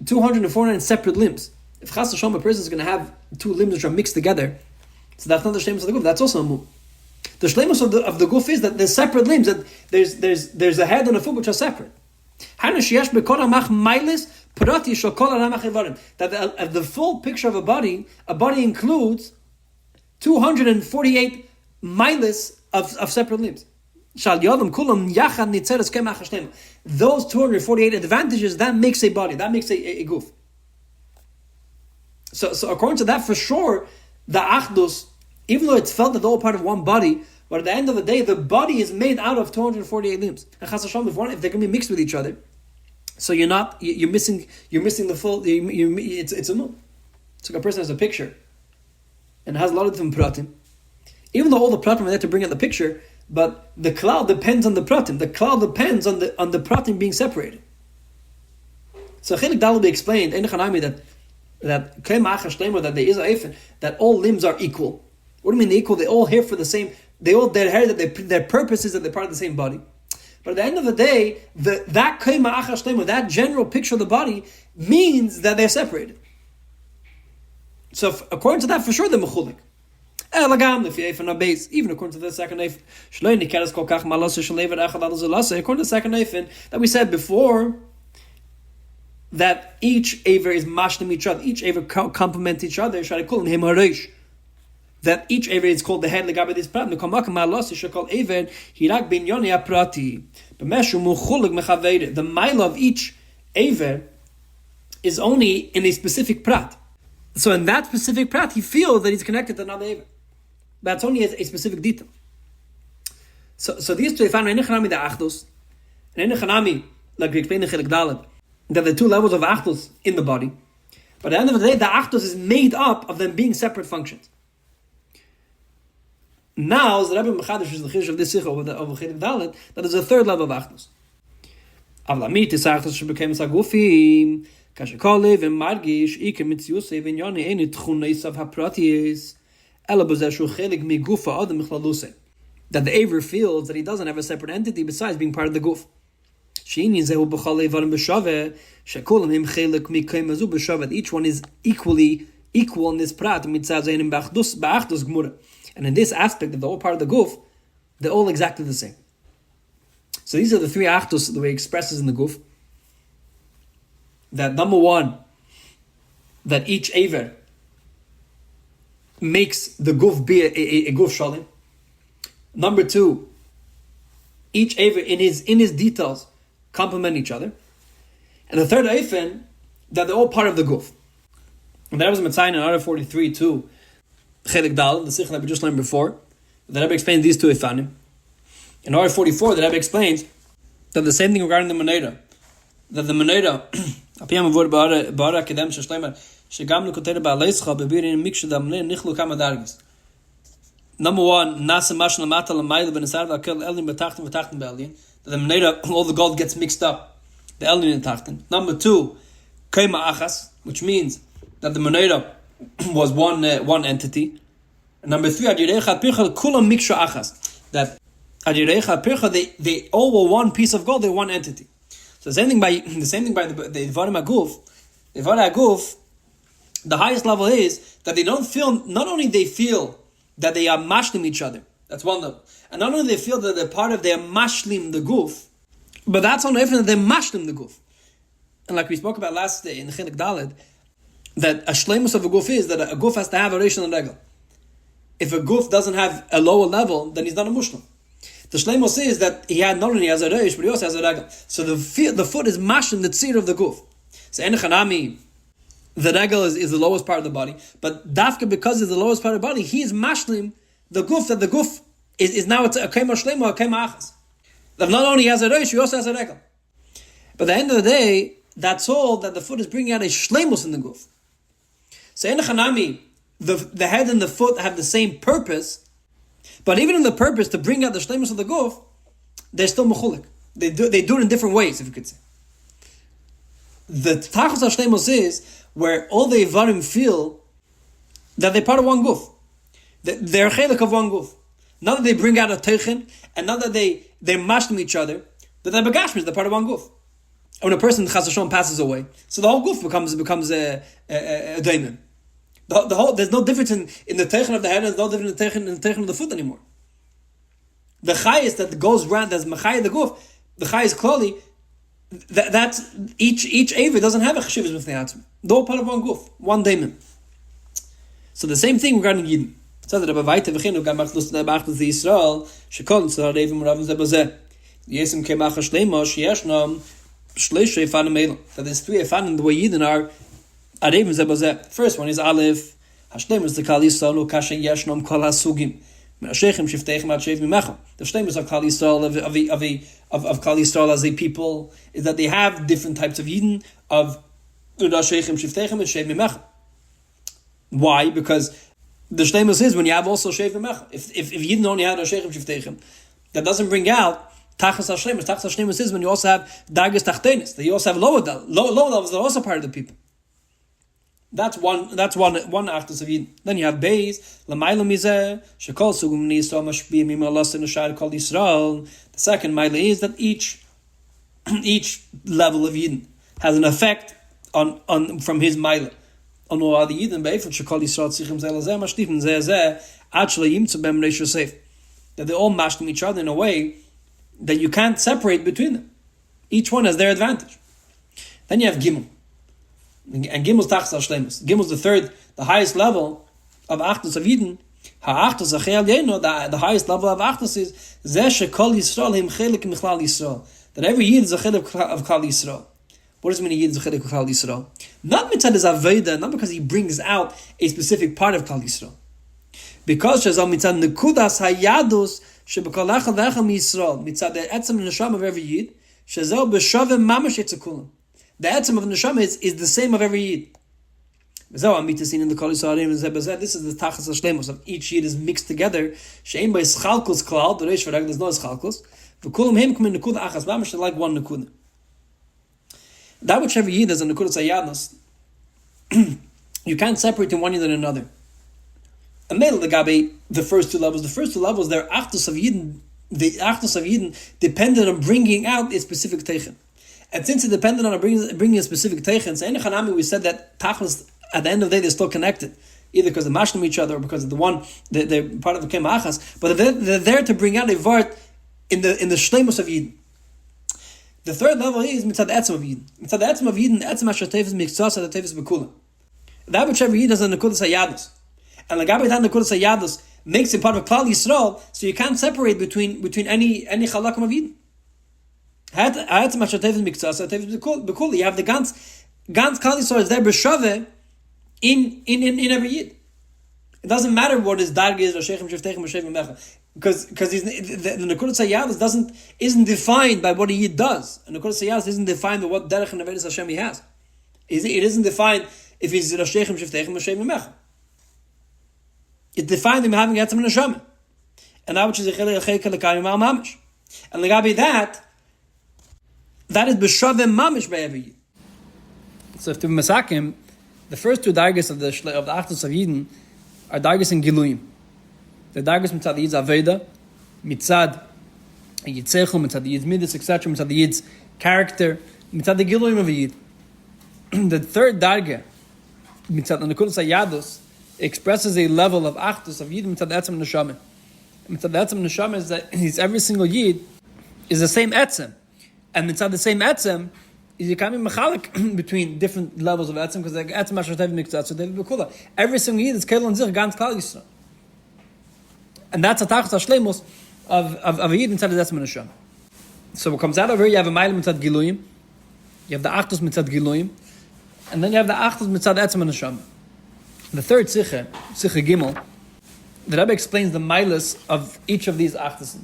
249 separate limbs. If chas v'shalom a person is going to have 2 limbs which are mixed together, so that's not the shleimus of the guf. That's also a move. The shleimus of the guf is that there's separate limbs. That there's a head and a foot which are separate. That the full picture of a body includes 248 miles of separate limbs. Those 248 advantages, that makes a body, that makes a guf. So according to that, for sure, the Achdus, even though it's felt that they're all part of one body, But at the end of the day, the body is made out of 248 limbs. And Chas Hashem, if they're going to be mixed with each other, so you're missing the full. It's a moon. It's like a person has a picture, and it has a lot of different pratim. Even though all the pratim are there to bring out the picture, but the cloud depends on the pratim. The cloud depends on the pratim being separated. So Chelik Dal will be explained in Chanami that that there is a Eifin, that all limbs are equal. What do you mean they're equal? They all here for the same. Their purpose is that they're part of the same body. But at the end of the day, that general picture of the body means that they're separated. So according to that, for sure they're mechulek. Even according to the second Eifin, according to the second Eifin that we said before, that each aver is mashlim each other, each aver complements each other. That each aver is called the head legabe this prat. The mile of each aver is only in a specific prat. So in that specific prat, he feels that he's connected to another aver. That's only a specific detail. So these two, if I know the Achdus, and like we explained in Chelik Dalet, that there are two levels of Achdus in the body. But at the end of the day, the Achdus is made up of them being separate functions. Now, the Rebbe Mechadish is the Chish of this Sikha of Chelik Dalet, that is a third level of Achdus. Avlamit is Achdus she became Sagufim, Kashikolev and Margish, Ike Mitziusev and Yoni, any Tchunes of Hapratis, Elabuzeshu Chelik Mi Gufa Adam Michlaluse. That the Aver feels that he doesn't have a separate entity besides being part of the Guf. Each one is equally equal in this prat. And in this aspect of the whole part of the guf, they're all exactly the same. So these are the three achdus the way he expresses in the guf. That number one, that each aver makes the guf be a guf shalim. Number two, each aver in his details complement each other. And the third Eifin, that they're all part of the guf. And that was Metzayin in Arah 43 too. Chelik Dal, the Sikha that we just learned before. The Rebbe explains these two Eifanim. In Arah 44, the Rebbe explains that the same thing regarding the Menorah. That the Menorah, Apiyam Avur Ba'ara Akadem Sheshleimer, Shegam Likkutei Ba'aleischa Bebirin Mikshu Damne Nichlu Kama Dargis. Number one, Nasa Mash Lamata Lamayla Benesar V'Akel Elin B'Tachtin V'Tachtin B'Elin. That the Menorah, all the gold gets mixed up. The Elin and Tachtin. Number two, Kema Achas, which means that the Menorah was one entity. And number three, Adirecha Pircha Kulam Miksha Achas. That Adirecha Pircha, they all were one piece of gold, they're one entity. So the same thing by the Ivarim Aguf. The Ivarim Aguf, the highest level is that they don't feel, not only they feel that they are mashlim each other. That's one level. And not only they feel that they're part of their mashlim the guf, but that's on the that they're mashlim the guf. And like we spoke about last day in Chelik Daled, that a shleimus of a guf is that a guf has to have a reish and a regel. If a guf doesn't have a lower level, then he's not a mushlim. The shleimus is that he not only has a reish, but he also has a regel. So the foot is mashlim the tzir of the guf. So enechanami, the regel is the lowest part of the body, but dafka, because it's the lowest part of the body, he is mashlim the guf, that the guf is now it's a kema shlema or a kema achas. That not only has a reish, he also has a regel. But at the end of the day, that's all that the foot is bringing out a shlemus in the guf. So in Chanami, the head and the foot have the same purpose, but even in the purpose to bring out the shlemus of the guf, they're still mechulek. They do it in different ways, if you could say. The tachos of shlemus is where all the Ivarim feel that they're part of one guf. They're chelik of one guf. Not that they bring out a teichen, and not that they're mashlim each other, but they're begashmis, they're part of one guf. When a person Chas Hashem passes away, so the whole guf becomes a daimon. The whole, there's no difference in the teichen of the head, and there's no difference in the teichen of the foot anymore. The chayis that goes round as machai the guf, the chayis klali, that's each aver doesn't have a cheshivas with the achdus. They're all part of one guf, one daimon. So the same thing regarding Yidden. So that Rabbi Vayte gam Achdus Yisroel shekol tzar revim ravim zebazeh. Yesem kemach shlema sheyeshnam shleisha efanim elam. That there's three efanim the way Yidden are revim zebazeh. First one is Aleph. Hashlem is the Kal Yisrael kashen yeshnam kol hasugim The shleimus of Klal Yisrael, of Klal Yisrael as a people, is that they have different types of Yidden of why? Because the shleimus is when you have also Shev Mecha. If Yidden only had Shechem Shiftechem, that doesn't bring out Tachas HaShleimus. Tachas HaShleimus is when you also have Dargas Tachtenis, that you also have lower levels that are also part of the people. That's one Achdus of Yidden. Then you have Beis, Lamayla Mizeh, Shekol Sugum Yisrael Mashpiyim Im Allah Sin Shar Kol Yisrael. The second Maila is that each level of Yidden has an effect on from his Maila. On all the Yidden Be'efet Shekol Yisrael Tzichim Zeh Lazeh Mashtifim Zeh Zeh Ad Shelo Yimtzu Bem Reish Yosef. That they all mashtim each other in a way that you can't separate between them. Each one has their advantage. Then you have Gimel. And Gimel's Tachas HaShleimus. Gimel's the highest level of Achdus of Yidden. Ha'Achdus Achei Yeno, the highest level of Achdus is Zeh Shekol Yisrael Him Chelek Michlal Yisrael. That every Yid is a Chelek of Klal Yisrael. What does it mean a Yid is a Chelek of Klal Yisrael? Not mitzad his Aveda, not because he brings out a specific part of Klal Yisrael. Because Shazal mitzad Nekudas Hayadus Shebekol Echad V'Echad Yisrael, mitzad the Etzem Neshama of every Yid, Shazal B'Shavim Mamash Etzakulam. The Etzem of Neshama is the same of every Yid. This is the Tachas HaShleimus of each Yid is mixed together. She'ein by Schalkus Klal, the Reish Vareg, there's no Schalkus. V'Kulam Hem K'min Nekuda Achas Mamash, they're like one Nekuda. That which every Yid is a Nekudas Hayadus, you can't separate in one Yid and another. And the first two levels, they're Achdus of Yidden. The Achdus of Yidden depended on bringing out a specific teichen. And since it depended on bringing a specific teichen, so in Chanami we said that Tachlis, at the end of the day, they're still connected. Either because they're mashlim each other or because of they're part of the Kema Achas. But they're there to bring out a vart in the shleimus of Yidden. The third level is mitzad etzem of Yidden. Mitzad etzem of Yidden, etzem asher tevis miktsas at tevis bekula. That which every Yid has a nekudas hayadus. And Lagabi that nekudas hayadus makes it part of Klal Yisrael, so you can't separate between any chalakim of Yidden. Etzem asher tevis miktsas at tevis bekula. You have the Gans Klal Yisrael is there b'shaveh in every Yid. It doesn't matter what his darga is or shechem shiftechem or shevim mecha. Because the Nekudas Hayadus isn't defined by what a Yid does. And Nekudas Hayadus isn't defined by what derech and avedis Hashem he has. It isn't defined if he's a Shechem Shiftechem or Shem Mecha. It's defined him having Etzem and Neshama. And that which is a Chelek Lekayim Al Mamish. And Legabi that is B'Shavim Mamish by every Yid. So if to Masakim, the first two dargas of the Achdus of Yidden are dargas in Giluyim. The dargas mitzad the Yid's Aveda, mitzad Yitzechel, mitzad the Yid's Midas, etc., mitzad the Yid's character, mitzad the Giluyim of a Yid. The third darga, mitzad the Nekudas Hayadus, expresses a level of Achdus of Yid mitzad the Etzem Neshama. Mitzad the Etzem Neshama is that every single Yid is the same Etzem. And mitzad the same Etzem is you can't be mechalik between different levels of Etzem, because the Etzem Asher Tev Miktzat, so David Bekula. Every single Yid is Kedel and Zich, Gans Klal Yisrael. And that's a Tachas HaShleimus of a Yid inside the Etzem Neshama. So what comes out of here, you have a Ma'ila mitzad Giluyim, you have the Achdus mitzad Giluyim, and then you have the Achdus mitzad Etzem Neshama. The third Sicha Gimel, the Rebbe explains the Ma'ilus of each of these Achdus.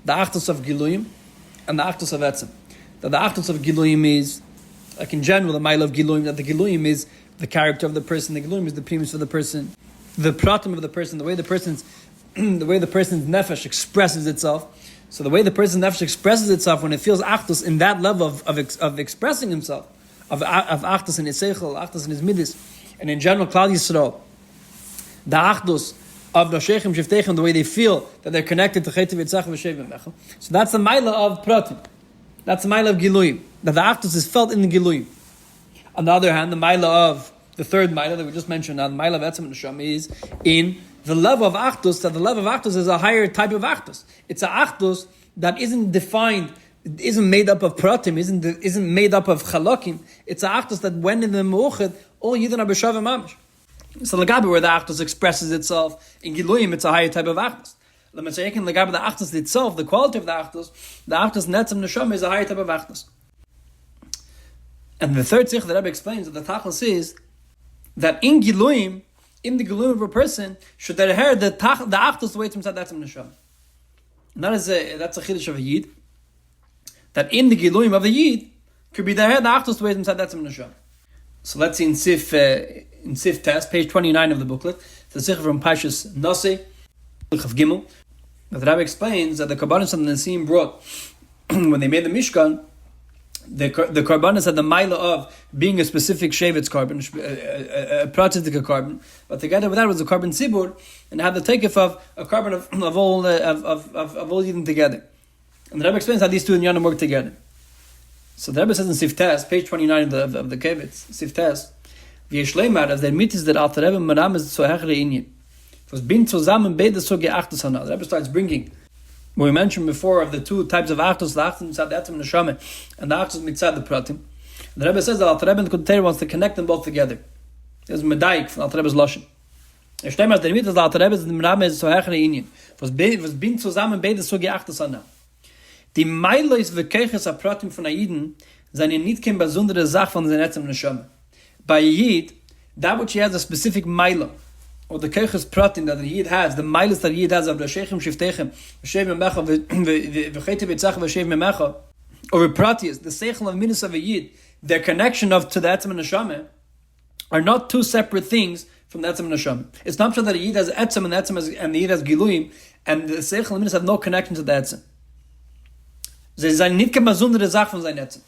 The Achdus of Giluyim and the Achdus of Etzem. That the Achdus of Giluyim is, like in general, the Ma'ila of Giluyim, that the Giluyim is the character of the person, the Giluyim is the premise of the person, the pratim of the person, the way the person's nefesh expresses itself. So the way the person's nefesh expresses itself when it feels Achdus in that level of expressing himself, of Achdus in his seichel, Achdus in his midis, and in general, Klal Yisrael, the Achdus of the Shechem Shiftechem, the way they feel that they're connected to Chetei V'Tzach V'Shevim Mechel. So that's the Ma'ila of pratim. That's the Ma'ila of Giluyim, that the Achdus is felt in the Giluyim. On the other hand, the Ma'ila of the third Ma'ila that we just mentioned, now the Ma'ila of Etzem and Neshama is in the level of Achdus, that the level of Achdus is a higher type of Achdus. It's an Achdus that isn't defined, isn't made up of pratim, isn't made up of chalakim. It's an Achdus that when in the Meuchad, all Yidden are b'shavim mamish. So Lagabi, where the Achdus expresses itself in Giluyim, it's a higher type of Achdus. Lagabi, the Achdus itself, the quality of the Achdus Netzem Neshama is a higher type of Achdus. And the third Sich that Rebbe explains that the Tachlis is that in Giluyim, in the Gilum of a person should there hear the Achdus the way to that's neshama. And that's a chiddush of a yid. That in the Giluyim of the yid could be there the Achdus the way to that's neshama. So let's see in Sif test, page 29 of the booklet. The Sikha from Pashas Nasi, of Gimel. The Rabbi explains that the Karbanis and the Nesiim brought when they made the Mishkan. The Karbanis had the Maila of being a specific Shevet's carbon, a pratistic carbon, but together with that was a carbon Sibur, and had the takeoff of a carbon of all Yidden together. And the Rebbe explains how these two Inyanim work together. So the Rebbe says in Siftas, page 29 of the Kovetz, Siftas, V'yesh leimar, as der mitzvah that Alter Rebbe Maram is so hechere Inyan. Was bin zusammen beide so Achdus Hana. The Rebbe starts bringing what we mentioned before of the two types of Achdus, the Achdus mitzad the Achdus Neshama, and the Achdus mitzad the Pratim. The Rebbe says that Alter Rebbe and the Kovetz wants to connect them both together. There's Medaik from Alter Rebbe's Lashon. Der Stemmer der mitzvah that Alter Rebbe Maram is so hechere Inyan. Was bin zusammen beide so Achdus Hana. Die Meiles v'keches apratim von Aiden seine nicht kein besondere Sach von seinem Achdus Neshama. By Yid, that which he has a specific Meila, or the keches pratim that the Yid has, the Meiles that the Yid has of the Shechem Shiftechem, V'shev Memecha, V'chete V'tzach V'shev Memecha, or Pratius, the Seichel of Minas of a Yid, their connection to the Achdus Neshama, are not two separate things from the Achdus Neshama. It's not so that the Yid has Achdus and the Yid has Giluyim, and the Seichel of Minas have no connection to the Achdus. Sie sind nicht keine besondere Sache von seinem Achdus.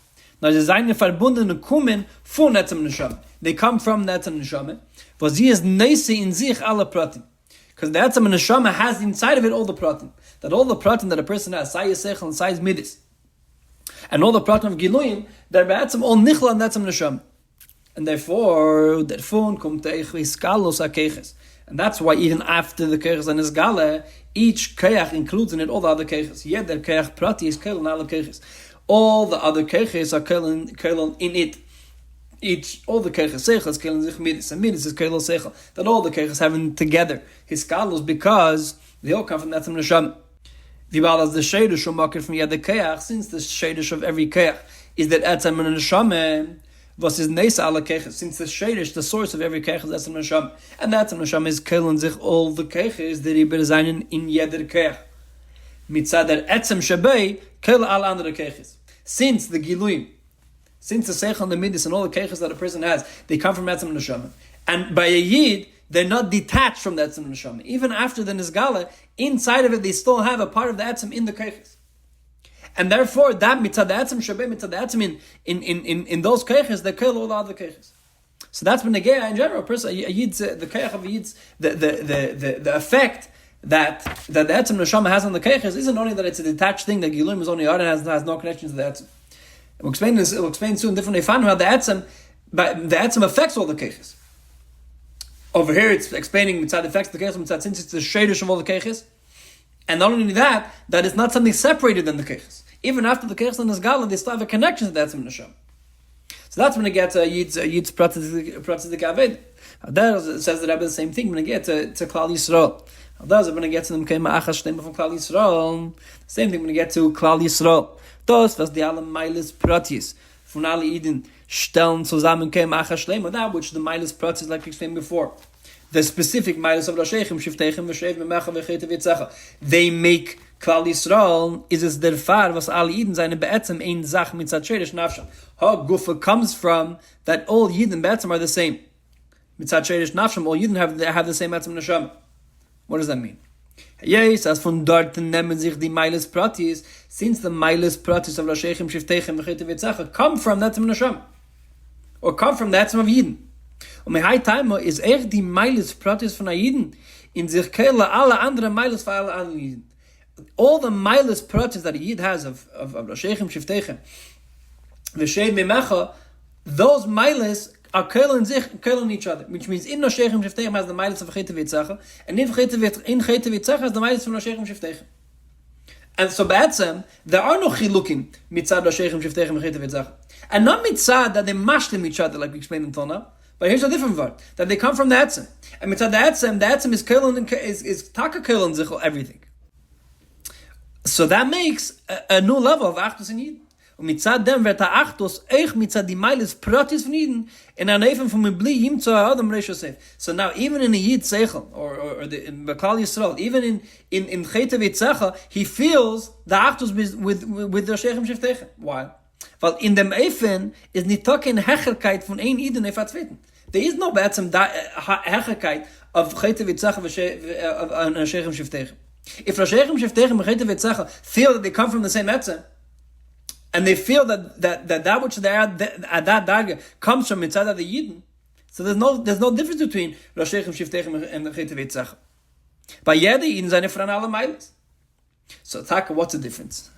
Now, sie sind verbundene kommen von Achdus Neshama. They come from the Achdus Neshama. Was sie ist neise in sich alle Pratim. Because the Achdus Neshama has inside of it all the Pratim. That all the Pratim that a person has, Sai Yisechel and Sai Midis. And all the Pratim of Giluyim, they're Ba'atzim all Nichla and Achdus Neshama. And therefore, kommt Skalos HaKeches. And that's why even after the Keches and Isgale, each Keach includes in it all the other Keches. Yet the Keach Prati is Kelon alle Keches. All the other Keches are Kelon in it. All the Keches Sechel is Kelon Zich Midis, and Midis is Kelon Sechel. That all the Keches have in together his Skalos because they all come from Achdus Neshama. Vibal as the Shadish of market from Yad the Keach, since the Shadish of every Keach is that Achdus Neshama. Was is Nesa ala Keches, since the Shadish, the source of every Kech is Achdus Neshama. And Achdus Neshama is Kelon Zich all the Keches that Iber Zainen in Yeder Kech. Mitzad der Etzem Shabei, Kel al andere Keches. Since the Giluyim, since the Seichel and the Midis and all the Keches that a person has, they come from Achdus Neshama. And by a Yid, they're not detached from the Achdus Neshama. Even after the Nizgala, inside of it, they still have a part of the Achdus in the Keches. And therefore, that mitzad ha'atzem shabei mitzad ha'atzem in those keches, they kill all the other keches. So that's when the gay in general, person, a yid's, the kech of a yid's, the effect that the Achdus Neshama has on the keches isn't only that it's a detached thing that Gilum is only on and has no connection to the Achdus. We'll explain soon differently how the Achdus affects all the keches. Over here, it's explaining mitzad affects the keches, mitzad since it's the shadish of all the keches. And not only that it's not something separated than the keches. Even after the keches and the Gala, they still have a connection to the Achdus Neshama. So that's when it gets Yid's pratistic aved. There says the Rebbe the same thing when it gets to Klal Yisroel. There when it gets to them came Achas Shtema from Klal Yisroel. Same thing when it gets to Klal Yisroel. Das was die alle Meiles Pratis von alle Iden stellen zusammen came Achas Shtema. That which the Meiles Pratis, like we explained before. The specific Meiles of Rashechem, Shiftechem, V'shev, Memecha, V'chete, V'tzacha. They make Klal Yisrael, is es der Far, was alle Yidden seine Be'etzem ein Zach mitzad Shedish Nafsham. Ha Gufa comes from that all Yidden Be'etzem are the same. Mitzad Shedish Nafsham, all Yidden have the same Etzem Neshama. What does that mean? Yes, as von dort nehmen sich die Meiles Pratis, since the Meiles Pratis of Rashechem, Shiftechem, V'chete, V'tzacha come from that Etzem Neshama. Or come from the Etzem of Yidden. Und mein Heitaimer ist die Meiles Pratis von Yidden in sich kehle alle andere Meiles für alle anderen Yidden. All the Meiles Pratis that a Yid has of Rashechem, Shiftechem, V'shev Memecha, those Meiles are kehle in sich, kehle in each other. Which means in Rashechem, Shiftechem has the Meiles of V'chete V'tzacha, and in V'chete V'tzacha has the Meiles from Rashechem, Shiftechem. And so ba'atzem, there are no chilukim mitzad Rashechem, Shiftechem, V'chete V'tzacha. And not mitzad that they mashlim each other like we explained until now. But here's a different word, that they come from the Achdus. And mitzad the Achdus is kelon is taka kelon zichol everything. So that makes a new level of Achdus in Yid. und mitzad dem wird der Achdus euch mitzad die Meiles Pratis von Eden in an Efen von Mibli ihm zu Adam Reishosef. So now even in a Yid Seichel or in Beklal Yisrael, even in Chetevit Seichel, he feels the Achdus with the Shechem Shiftechem. Why? Weil in dem Efen is nicht doch in Hecherkeit von ein Eden auf der Zweiten. There is no betzem Hecherkeit of Chetevit Seichel and Shechem Shiftechem. If Shechem Shiftechem and Chetevit Seichel feel that they come from the same Achdus, and they feel that which they are at that darga comes from inside of the Yidden, so there's no difference between Roshechem, Shiftechem, and Chetevit Sichos. By Yedi Yidden seine Fran alle Meiles. So Taka, what's the difference?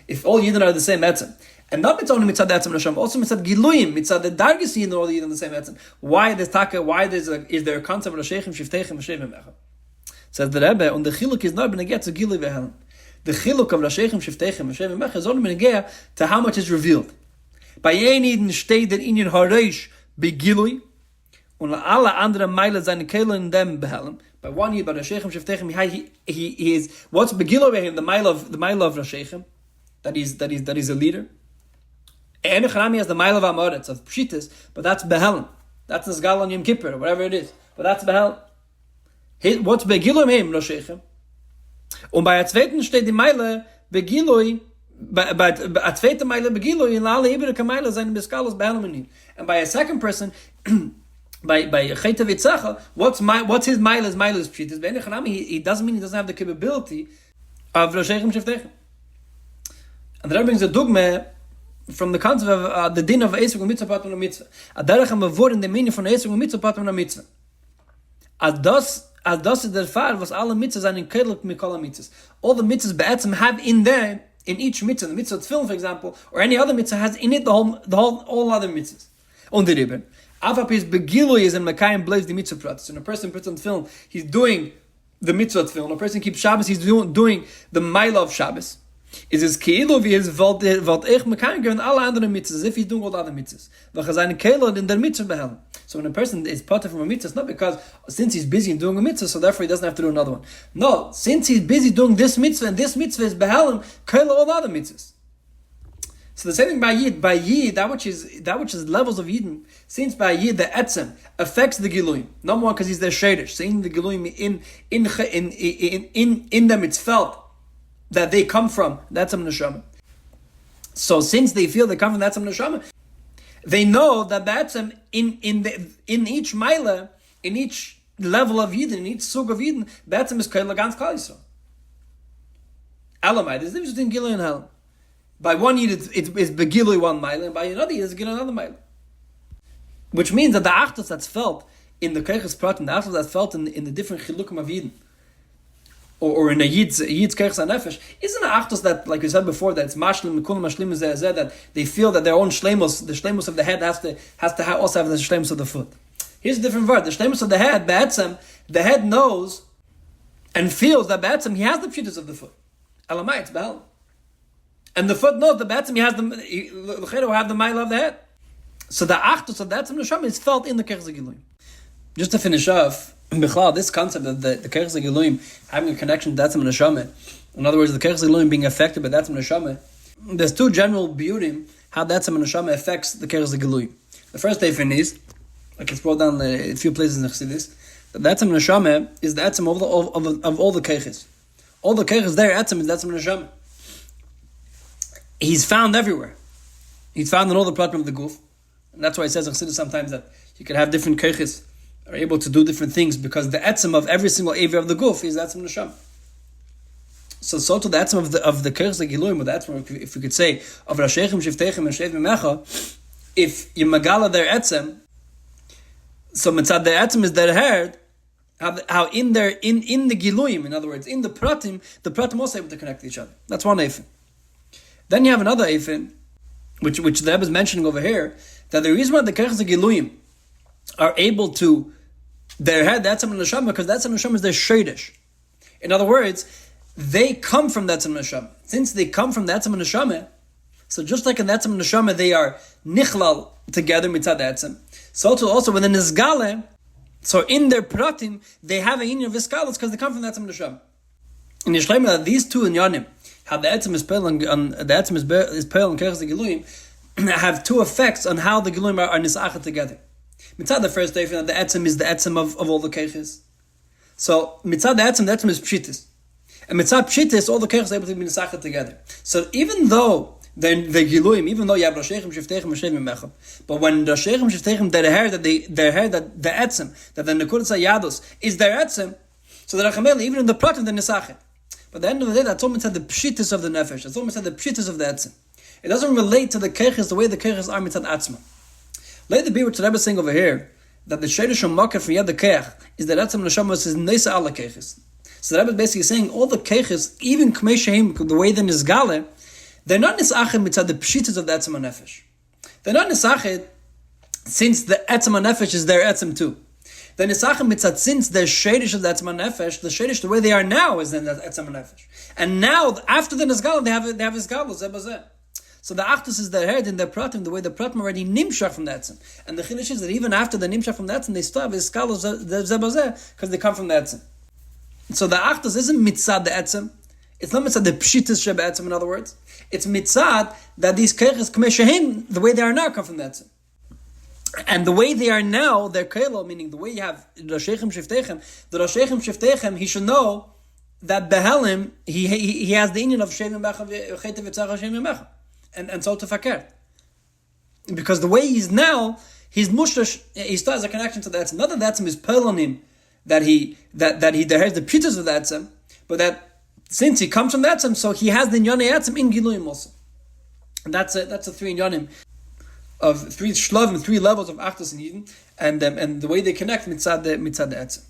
If all Yidden are the same Etzem, and not only mitzad Etzem Nasham, also mitzad Giluyim, mitzad the dargis Yidden all Yidden the same Etzem. Why is there a concept of Roshechem, Shiftechem, and Shevim Echad? Says the Rebbe, and the Chiluk is not going to get to Gilui V'Helen. The chiluk of Rashechem, Shiftechem, and Shevim Echad is only benegea to how much is revealed. By ein Eden steht der Inyan Hareish begilui, und alle andere Meile seine Kehle in dem behellen. By one Yid, by Rashechem, Shiftechem, he is what's begilui by him, the mile of Rashechem, that is a leader. And Echanami has the mile of Amoretz, of Pshitas, but that's behellen. That's the Sgal on Yom Kippur, or whatever it is. But that's behellen. What's begilui by him, Rashechem? Und bei der zweiten steht die Meile begiloi, bei der zweiten Meile begiloi, in alle Iberike Meile seine Beskalos behelmenin. And by a second person, by Chetevit Sichos, what's his Meile? His Meile is Pshitas. He doesn't mean he doesn't have the capability of Roshechem Shiftechem. And that brings a dogma from the concept of the din of Esrog and Mitzvah Patman and Mitzvah. A derech HaMavur in the meaning from Esrog and Mitzvah Patman and Mitzvah. As das is der Fall, was alle Mitzvahs sind in Kedlik Mikol Mitzvahs. All the Mitzvahs be'etzem have in there, in each Mitzvah, the Mitzvah film, for example, or any other Mitzvah has in it all other Mitzvahs. Und die Rebbe. Afapis begilui is in Mekayim blaze the Mitzvah pratis. When a person puts on film, he's doing the Mitzvah film. A person keeps Shabbos, he's doing the Mila of Shabbos. Is es Keilu wie es wollt ich Mekayim geben alle anderen Mitzvahs, as if he's doing all the other Mitzvahs. Weil seine Keilu in der Mitzvah behellen. So when a person is potter from a mitzvah, it's not because since he's busy doing a mitzvah, so therefore he doesn't have to do another one. No, since he's busy doing this mitzvah, and this mitzvah is behalim, kaila all the other mitzvahs. So the same thing by Yid, that which is levels of Yidden, since by Yid the Etzem affects the Giluyim. Number one, because he's their shadish, saying the Giluyim in them it's felt that they come from that's Etzem Neshama. So since they feel they come from that's Etzem Neshama, they know that that's in each Meile, in each level of Yidden, in each Sug of Yidden, that's is Kaila Gans Klal Yisrael. Elamai, there's a difference between Gilui and Elam. By one Yid, it's Begilui one Meile, and by another Yid, it's Gilui another Meile. Which means that the Achdus that's felt in the Keiches Prat, and the Achdus that's felt in the different Chilukim of Yidden, or in a Yid's Keiches HaNefesh, isn't an Achdus that, like we said before, that it's Mashlim, Mekulim, Mashlim, Zeh, that they feel that their own Shlemos, the Shlemos of the head has to also have the Shlemos of the foot. Here's a different word. The Shlemos of the head, Be'etzem, the head knows and feels that Be'etzem, he has the Pshitas of the foot. Elamai, it's Behel. And the foot knows that Be'etzem, he has will have the mile of the head. So the Achdus of the Etzem Neshama is felt in the Keiches Giluyim. Just to finish off, this concept of the Keiches Giluyim having a connection to Etzem Neshama, in other words, the Keiches Giluyim being affected by the Etzem Neshama, there's two general biurim how the Etzem Neshama affects the Keiches Giluyim. The first Eifin is, like it's brought down a few places in the Chassidus, that the Etzem Neshama is the Etzem of all the Keiches. All the Keiches there, Etzem is the Etzem Neshama. He's found everywhere. He's found in all the platinum of the Guf. And that's why it says in Chassidus sometimes that you can have different Keiches are able to do different things because the Etzem of every single area of the Guf is the Etzem Neshama. So to the Etzem of the Keiches Giluyim, or the Etzem, if we could say, of Rashechem, Shiftechem, and Shevim Echad, if you magala their Etzem, so mitzad their Etzem is their head, how in the Giluyim, in other words, in the Pratim also able to connect to each other. That's one Eifin. Then you have another Eifin, which the Rebbe is mentioning over here, that the reason why the Keiches Giluyim are able to their head, that's Etzem Neshama, because that Etzem Neshama is their shadish. In other words, they come from that Etzem Neshama. Since they come from that Etzem Neshama, so just like in that Etzem Neshama they are nichlal together mitzad Etzem, so too also within Nizgale, so in their pratim they have a union of iskalos because they come from that Etzem Neshama. And Yishleim that these two inyanim, how the Achdus is pale and Kovetz Giluyim, have two effects on how the Giluyim are nisachet together. Mitzad the first day that the Achdus is the Achdus of all the Kovetz. So mitzad the Achdus is pshitis, and mitzad pshitis all the Kovetz are able to be nisachet together. So even though the Giluyim, even though you have Roshechem Shiftechem Hashem Yimechem, but when Roshechem Shiftechem they heard that the Achdus, that the Likkutei Sichos is their Achdus, so the Rachamel even in the pratim they're nisachet. But at the end of the day, that's almost said the pshitis of the nefesh. That's almost said the pshitis of the Achdus. It doesn't relate to the keches the way the keches are mitzad atzma. Let the Biur to Rebbe saying over here that the shadish market for yad the kech is that Achdus neshama is neisa ala keches. So the Rebbe is basically saying all the keches, even k'mei sheim, the way they're nizgale, they're not nisachet mitzad the pshitis of the Achdus nefesh. They're not nisachet since the Achdus nefesh is their Achdus too. They're nisachet mitzad since the shadish of the Achdus nefesh, the shadish the way they are now is then the Achdus nefesh. And now after the nizgale they have nizgale zeh bazeh. So the Achdus is their head in their pratim, the way the pratim already nimshach from the Achdus. And the chiddush is that even after the nimshach from the Achdus, they still have iskalo zeh bazeh because they come from the Achdus. So the Achdus isn't mitzad the Achdus. It's not mitzad the pshitas sheb Achdus, in other words. It's mitzad that these keches k'meshahim, the way they are now, come from the Achdus. And the way they are now, their kelo, meaning the way you have Roshechem Shiftechem, the Roshechem Shiftechem, he should know that Behelim, he has the union of Shem Yimechem v'chetev v'tzach Shem Yimechem. And so to fakir. Because the way he's now, he's mushtash, he still has a connection to the Achdus. Not that the Achdus is pearl on him, that he there has the pshitas of the Achdus, but that since he comes from the Achdus, so he has the Yonei Achdus in Giluyim also. And that's a three Yonim of three shlavim, three levels of Achdus in Eden, and the way they connect mitzad the Achdus.